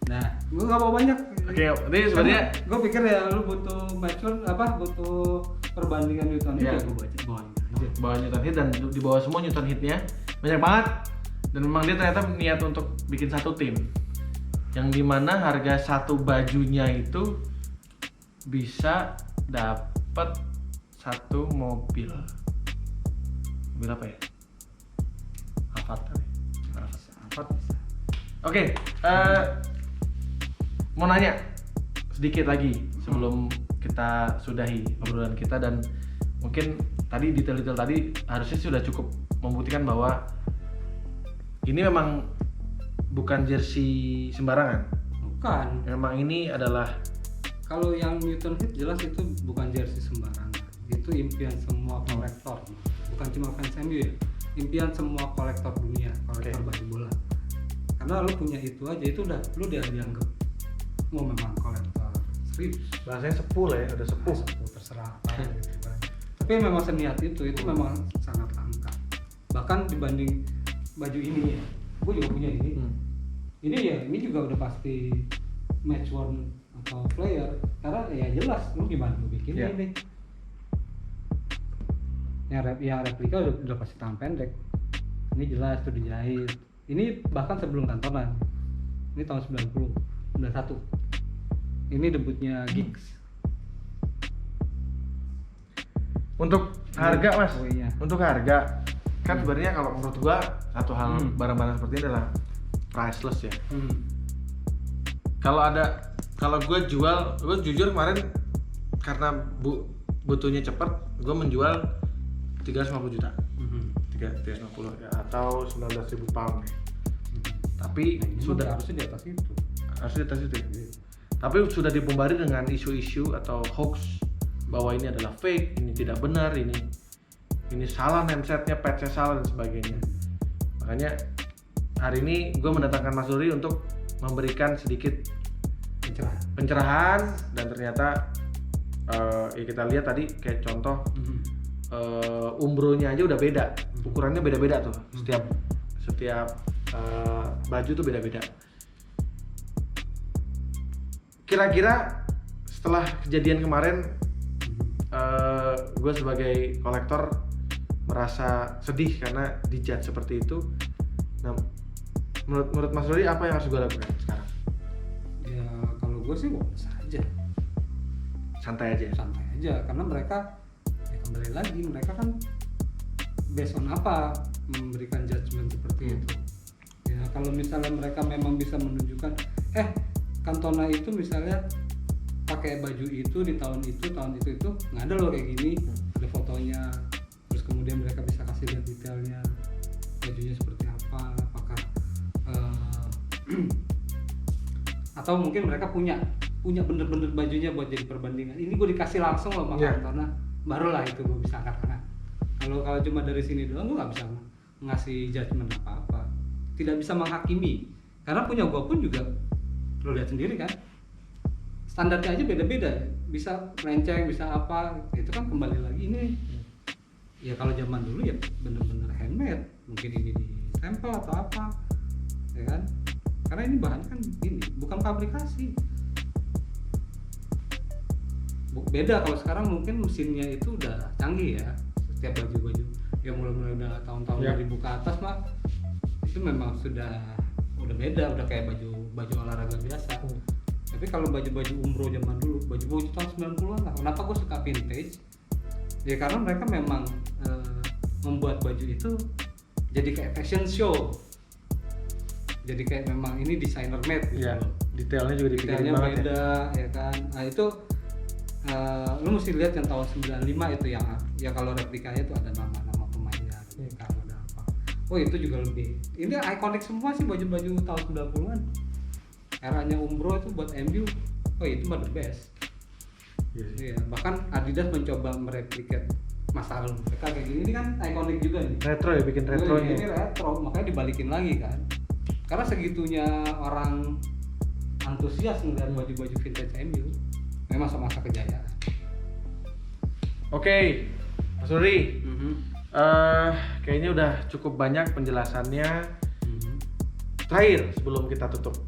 Nah, gue nggak mau banyak. Oke, ini sebenarnya gue pikir ya lu butuh butuh perbandingan Newton Iya. gue baca bawahnya aja. bawah Newton hit dan di bawah semua Newton hitnya banyak banget, dan memang dia ternyata niat untuk bikin satu tim yang dimana harga satu bajunya itu bisa dapat satu mobil apa ya? Alphard kali. Alphard. Oke, mau nanya sedikit lagi sebelum kita sudahi obrolan kita, dan mungkin tadi detail-detail tadi harusnya sudah cukup membuktikan bahwa ini memang bukan jersey sembarangan. Bukan. Memang ini adalah, Kalau yang Newton Hit jelas itu bukan jersey sembarangan. Itu impian semua kolektor. Bukan cuma fans MU ya. Impian semua kolektor dunia, kolektor baju bola. Karena lu punya itu aja, itu udah lu dianggap memang kolektor serius. bahasanya sepuh lah ya, udah sepuh. Sepuh terserah apa gitu kan. Tapi memang seniat itu memang sangat langka. Bahkan dibanding baju ini ya, gue juga punya ini. Ini juga udah pasti match worn atau player, karena ya jelas lu gimana lu bikin ini. Yang replika udah pasti tangan pendek. Ini jelas tuh dijahit. Ini bahkan sebelum kantonan. Ini tahun 91. Ini debutnya Giggs. Untuk harga mas, Oh iya. untuk harga kan sebenarnya kalau menurut gua satu hal barang-barang seperti ini adalah priceless ya. Kalau gue jujur kemarin karena butuhnya cepat, gue menjual 350 juta, 350 ya, atau 19.000 pound. Tapi Ini sudah harusnya di atas itu. harusnya di atas itu ya. Tapi sudah dibombari dengan isu-isu atau hoax bahwa ini adalah fake, ini tidak benar, ini salah namesetnya, patchnya salah dan sebagainya. Makanya hari ini gue mendatangkan Mas Duri untuk memberikan sedikit pencerahan, dan ternyata ya kita lihat tadi kayak contoh umbronya aja udah beda, ukurannya beda-beda tuh, setiap baju tuh beda-beda. kira-kira setelah kejadian kemarin, gue sebagai kolektor merasa sedih karena dijudge seperti itu. Nah, menurut Mas Rudi apa yang harus gue lakukan sekarang? Ya kalau gue sih bisa aja, Santai aja. santai aja, karena mereka ya kembali lagi mereka kan based on apa memberikan judgement seperti itu. Ya kalau misalnya mereka memang bisa menunjukkan Cantona itu misalnya pakai baju itu di tahun itu nggak ada loh kayak gini, ada fotonya, terus kemudian mereka bisa kasih lihat detailnya bajunya seperti apa, apakah atau mungkin mereka punya bener-bener bajunya buat jadi perbandingan. Ini gue dikasih langsung loh sama Cantona, barulah itu gue bisa angkat tangan. Kalau cuma dari sini doang gue nggak bisa ngasih judgement apa-apa, tidak bisa menghakimi, karena punya gue pun juga lo lihat sendiri kan, standarnya aja beda-beda, bisa melenceng, bisa apa, itu kan kembali lagi ini. Ya kalau zaman dulu ya bener-bener handmade, mungkin ini ditempel atau apa, ya kan? Karena ini bahan kan ini bukan fabrikasi. Beda kalau sekarang mungkin mesinnya itu udah canggih ya. Setiap baju-baju yang mulai udah tahun-tahun 2000 ke atas mah itu memang udah beda, udah kayak baju olahraga biasa. Tapi kalau baju-baju umroh zaman dulu, baju-baju tahun 90-an lah. Kenapa gue suka vintage? Ya karena mereka memang membuat baju itu jadi kayak fashion show. Jadi kayak memang ini designer made gitu. Iya, detailnya juga dipikirin banget beda ya kan. Nah itu lu mesti lihat yang tahun 95 itu yang kalau replikanya itu ada nama-nama pemainnya, kalau ada apa. Oh itu juga lebih. Ini ikonik semua sih baju-baju tahun 90-an. Eranya umroh itu buat MU. Oh itu mah the best. Iya, bahkan Adidas mencoba mereplikat masa lalu mereka kayak gini. Ini kan ikonik juga nih. Retro ya, bikin retronya. Ini retro, makanya dibalikin lagi kan. Karena segitunya orang antusias ngeliat baju-baju vintage MU. Memang masa kejayaan. Oke, Mas Rudi, kayaknya udah cukup banyak penjelasannya. Terakhir sebelum kita tutup,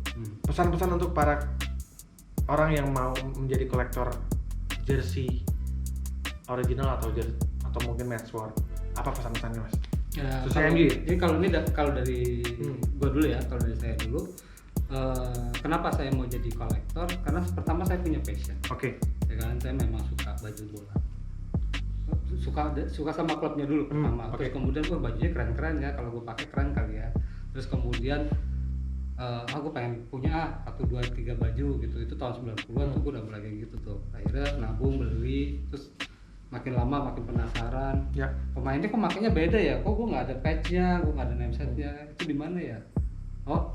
pesan-pesan untuk para orang yang mau menjadi kolektor jersey original atau mungkin matchwork, apa pesan-pesannya Mas? Ya, Susah MU. Jadi kalau dari gua dulu ya, kalau dari saya dulu, kenapa saya mau jadi kolektor? Karena pertama saya punya passion. Oke. Ya kan, saya memang suka baju bola. Suka sama klubnya dulu pertama. Terus kemudian bajunya keren-keren ya, kalau gue pakai keren kali ya. Terus kemudian aku pengen punya 1, 2, 3 baju gitu. Itu tahun 90-an tuh gue udah mulai kayak gitu tuh. Akhirnya nabung, beli, terus makin lama makin penasaran. Ya. Pemainnya kok makanya beda ya? Kok gue nggak ada patch-nya, gue nggak ada name set-nya? Itu di mana ya? Oh,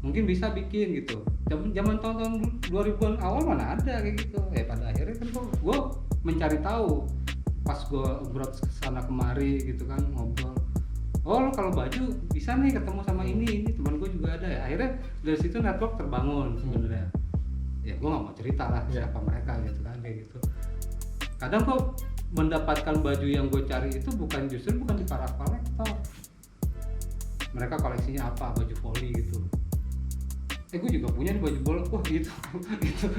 mungkin bisa bikin gitu. Zaman tahun 2000-an awal mana ada kayak gitu. Pada akhirnya kan gue mencari tahu. Pas gue obrol kesana kemari gitu kan, ngobrol. Oh lo kalau baju bisa nih ketemu sama ini teman gue juga ada ya. Akhirnya dari situ network terbangun sebenarnya. Ya gue nggak mau cerita lah siapa mereka gitu kan, kayak gitu. Kadang kok mendapatkan baju yang gue cari itu bukan di para kolektor. Mereka koleksinya apa, baju volley gitu. Gue juga punya nih baju bola, wah gitu,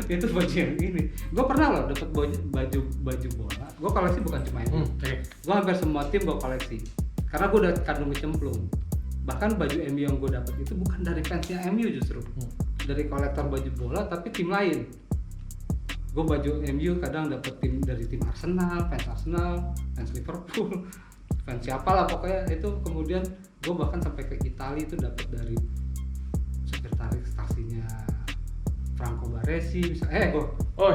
itu baju yang ini. Gue pernah loh dapet baju bola. Gue koleksi bukan cuma ini. Gue hampir semua tim gue koleksi, karena gue udah kandung kecemplung. Bahkan baju MU yang gue dapet itu bukan dari fansnya MU justru, dari kolektor baju bola tapi tim lain. Gue baju MU kadang dapet dari tim Arsenal, fans Liverpool, fans siapa lah pokoknya itu. Kemudian gue bahkan sampai ke Italia itu dapet dari sekretaris stasinya Franco Baresi misalnya,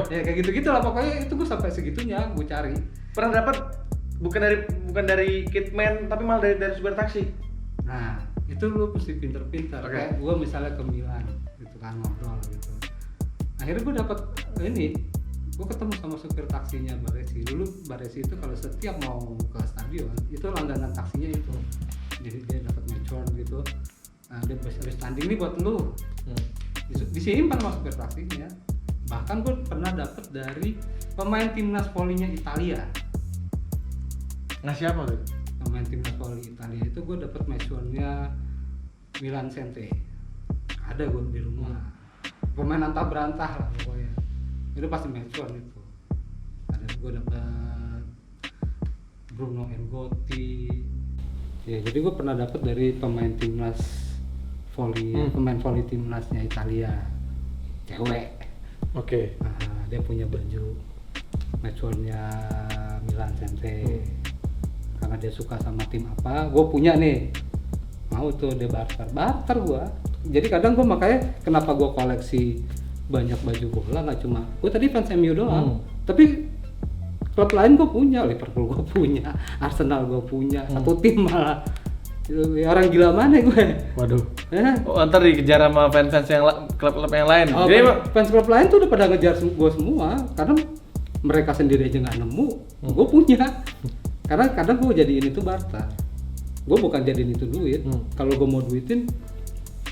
kayak gitu-gitu lah pokoknya. Itu gue sampai segitunya gue cari. Pernah dapat bukan dari kitman tapi malah dari supir taksi. Nah itu lu mesti pinter-pinter. Kayak gue misalnya ke Milan gitu kan, ngobrol gitu. Akhirnya gue dapat gue ketemu sama supir taksinya Baresi. Dulu Baresi itu kalau setiap mau ke stadion itu langganan taksinya itu. Jadi dia dapat matchwork gitu. Nah, dia habis tanding nih buat lu. Disimpan sama supir taksinya. Bahkan gue pernah dapet dari pemain timnas volleynya Italia. Ngasih apa tuh? Pemain timnas volley Italia itu gue dapet matchworknya Milan Sente. Ada gue di rumah. pemain antah berantah lah pokoknya. Itu pasti match one itu. Ada gue dapat Bruno Ngotti. Ya jadi gue pernah dapat dari pemain timnas volley, pemain volley timnasnya Italia, cewek. Oke. Nah, dia punya baju match one-nya Milan Sente. Karena dia suka sama tim apa, gue punya nih. Mau tuh dia barter gue. Jadi kadang gue makanya kenapa gue koleksi banyak baju bola, nggak cuma gue tadi fans MU doang, tapi klub lain gue punya, Liverpool gue punya, Arsenal gue punya, satu tim malah. Ya, orang gila mana gue? Waduh. Oh, ntar dikejar sama fans-fans yang klub-klub yang lain. Oh, Jadi fans klub lain tuh udah pada ngejar gue semua, karena mereka sendiri aja nggak nemu, gue punya. Karena kadang gue jadiin itu barter, gue bukan jadiin itu duit. Kalau gue mau duitin,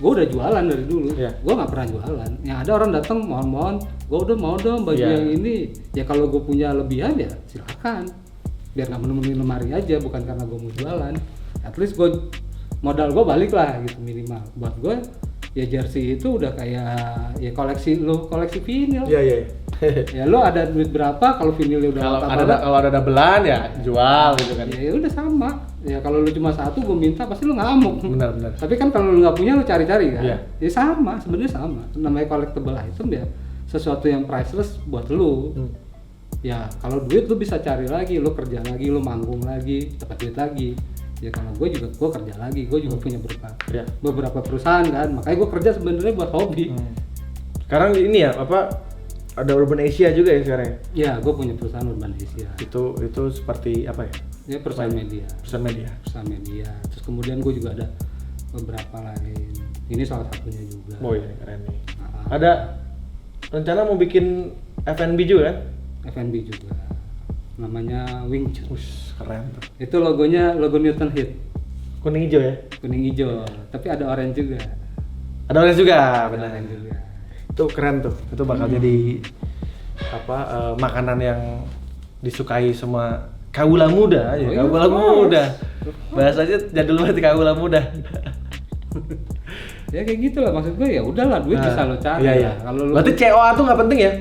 gue udah jualan dari dulu. Gue nggak pernah jualan. Yang ada orang datang mohon, gue udah mau dong baju yang ini. Ya kalau gue punya lebihan ya silakan, biar nggak menemuin lemari aja, bukan karena gue mau jualan. At least gue modal gue balik lah gitu minimal. Buat gue ya jersey itu udah kayak ya koleksi vinyl. Iya. Ya lo ada duit berapa kalau vinilnya udah kalau ada doublean ya jual gitu kan. Ya udah sama. Ya kalau lu cuma satu gue minta pasti lu ngamuk. Benar. Tapi kan kalau lu nggak punya lu cari-cari kan. Iya. Ya sama, sebenarnya sama. Namanya collectible item ya sesuatu yang priceless buat lu. Ya kalau duit lu bisa cari lagi, lu kerja lagi, lu manggung lagi, dapat duit lagi. Ya kalau gue kerja lagi, gue juga punya beberapa perusahaan kan, makanya gue kerja sebenarnya buat hobi. Sekarang ini ya ada Urban Asia juga ya sekarang? Ya, gue punya perusahaan Urban Asia. Itu seperti apa ya? Ya perusahaan media. Perusahaan media. Terus kemudian gue juga ada beberapa lain. Ini salah satunya juga. Oh iya, keren nih. Ada rencana mau bikin F&B juga kan? F&B juga. Namanya Wing Chun. Keren tuh. Itu logo Newton Heat. Kuning hijau ya? Kuning hijau, tapi ada orange juga. Ada orange juga, benar. Orange juga. Itu keren tuh. Itu bakal jadi makanan yang disukai semua kaula muda aja. Kaula muda. Bahasanya jadul banget kaula muda. Ya kayak gitu lah, maksud gue ya udahlah duit bisa lo cari. Iya. Kalau lo berarti COA tuh nggak penting ya?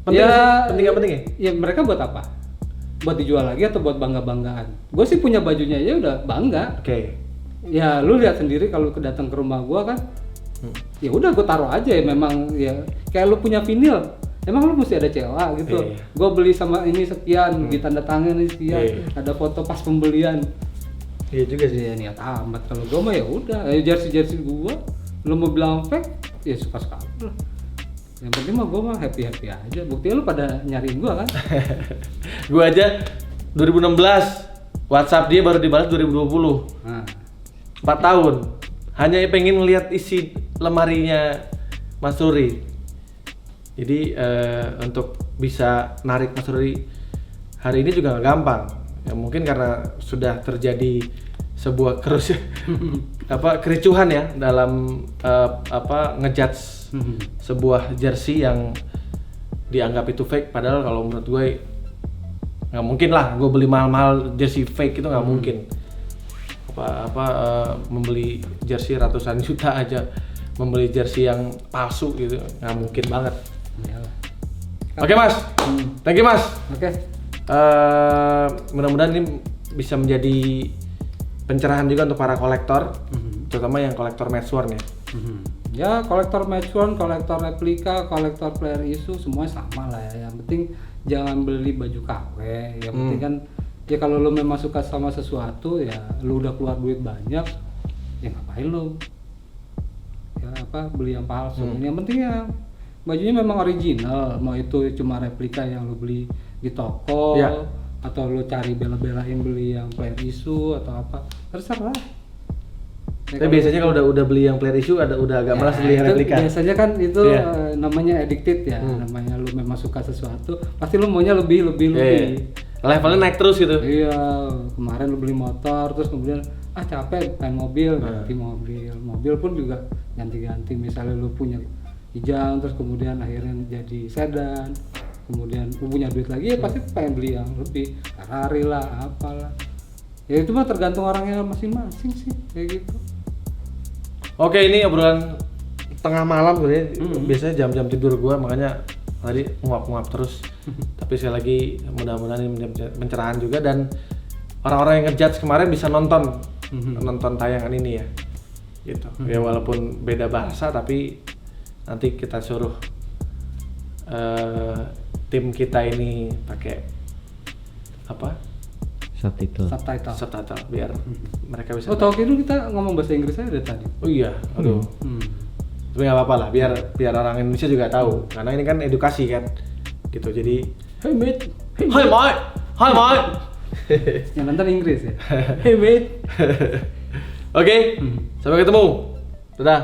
Penting ya, penting nggak penting ya? Ya mereka buat apa? Buat dijual lagi atau buat bangga-banggaan? Gue sih punya bajunya aja udah bangga. Oke. Ya lu lihat sendiri kalau datang ke rumah gue kan, ya udah gue taruh aja ya memang ya kayak lu punya vinil. Emang lu mesti ada COA gitu. Gue beli sama ini sekian, ditanda tangan ini sekian, ada foto pas pembelian. Iya juga sih. Ya niat amat. Kalau gue mah ya udah, jersey gue, lu mau bilang fake, ya suka-suka lah. Yang penting mah gue mah happy aja. Buktinya lu pada nyariin gue kan? Gue aja 2016 WhatsApp dia baru dibalas 2020. 4 tahun. Hanya pengen ngeliat isi lemarinya Mas Ruri. Jadi untuk bisa narik Mas Ruri hari ini juga nggak gampang. Ya mungkin karena sudah terjadi sebuah kericuhan ya dalam ngejudge sebuah jersey yang dianggap itu fake, padahal kalau menurut gue nggak mungkin lah gue beli mahal-mahal jersey fake, itu nggak mungkin. Membeli jersey ratusan juta aja membeli jersey yang palsu gitu nggak mungkin banget. Oke Mas, thank you Mas. Oke. Mudah-mudahan ini bisa menjadi pencerahan juga untuk para kolektor, terutama yang kolektor match one ya. Ya kolektor match one, kolektor replika, kolektor player issue semua sama lah ya. Yang penting jangan beli baju KW. Yang penting kan ya kalau lu memang suka sama sesuatu ya lu udah keluar duit banyak, ya ngapain lu ya beli yang palsu. Yang penting ya bajunya memang original, mau itu cuma replika yang lu beli di toko atau lu cari bela-belain beli yang player issue atau apa, terserah. Tapi biasanya kalau udah beli yang player issue udah agak malas beli yang replika. Biasanya kan itu namanya addicted ya, namanya lu memang suka sesuatu, pasti lu maunya lebih. Levelnya naik terus gitu. Iya, kemarin lu beli motor terus kemudian capek pengen mobil, ganti mobil pun juga ganti-ganti. Misalnya lu punya Kijang terus kemudian akhirnya jadi sedan, kemudian lu punya duit lagi ya pasti pengen beli yang lebih, Ferrari lah apalah. Ya itu mah tergantung orangnya masing-masing sih kayak gitu. Oke, ini obrolan tengah malam gue biasanya jam-jam tidur gue, makanya tadi nguap-nguap terus. Tapi sekali lagi mudah-mudahan ini pencerahan juga, dan orang-orang yang ngejudge kemarin bisa nonton tayangan ini ya, gitu. Ya walaupun beda bahasa, tapi nanti kita suruh tim kita ini pakai apa? Subtitle biar mereka bisa. Oh, tahu gitu kita ngomong bahasa Inggris aja dari tadi. Oh iya, aduh. Tapi nggak apa-apa lah, biar orang Indonesia juga tahu, karena ini kan edukasi kan, gitu. Jadi, hey mate, hi mate. Yang nonton Inggris ya. Hey mate. Oke, sampai ketemu. Dadah.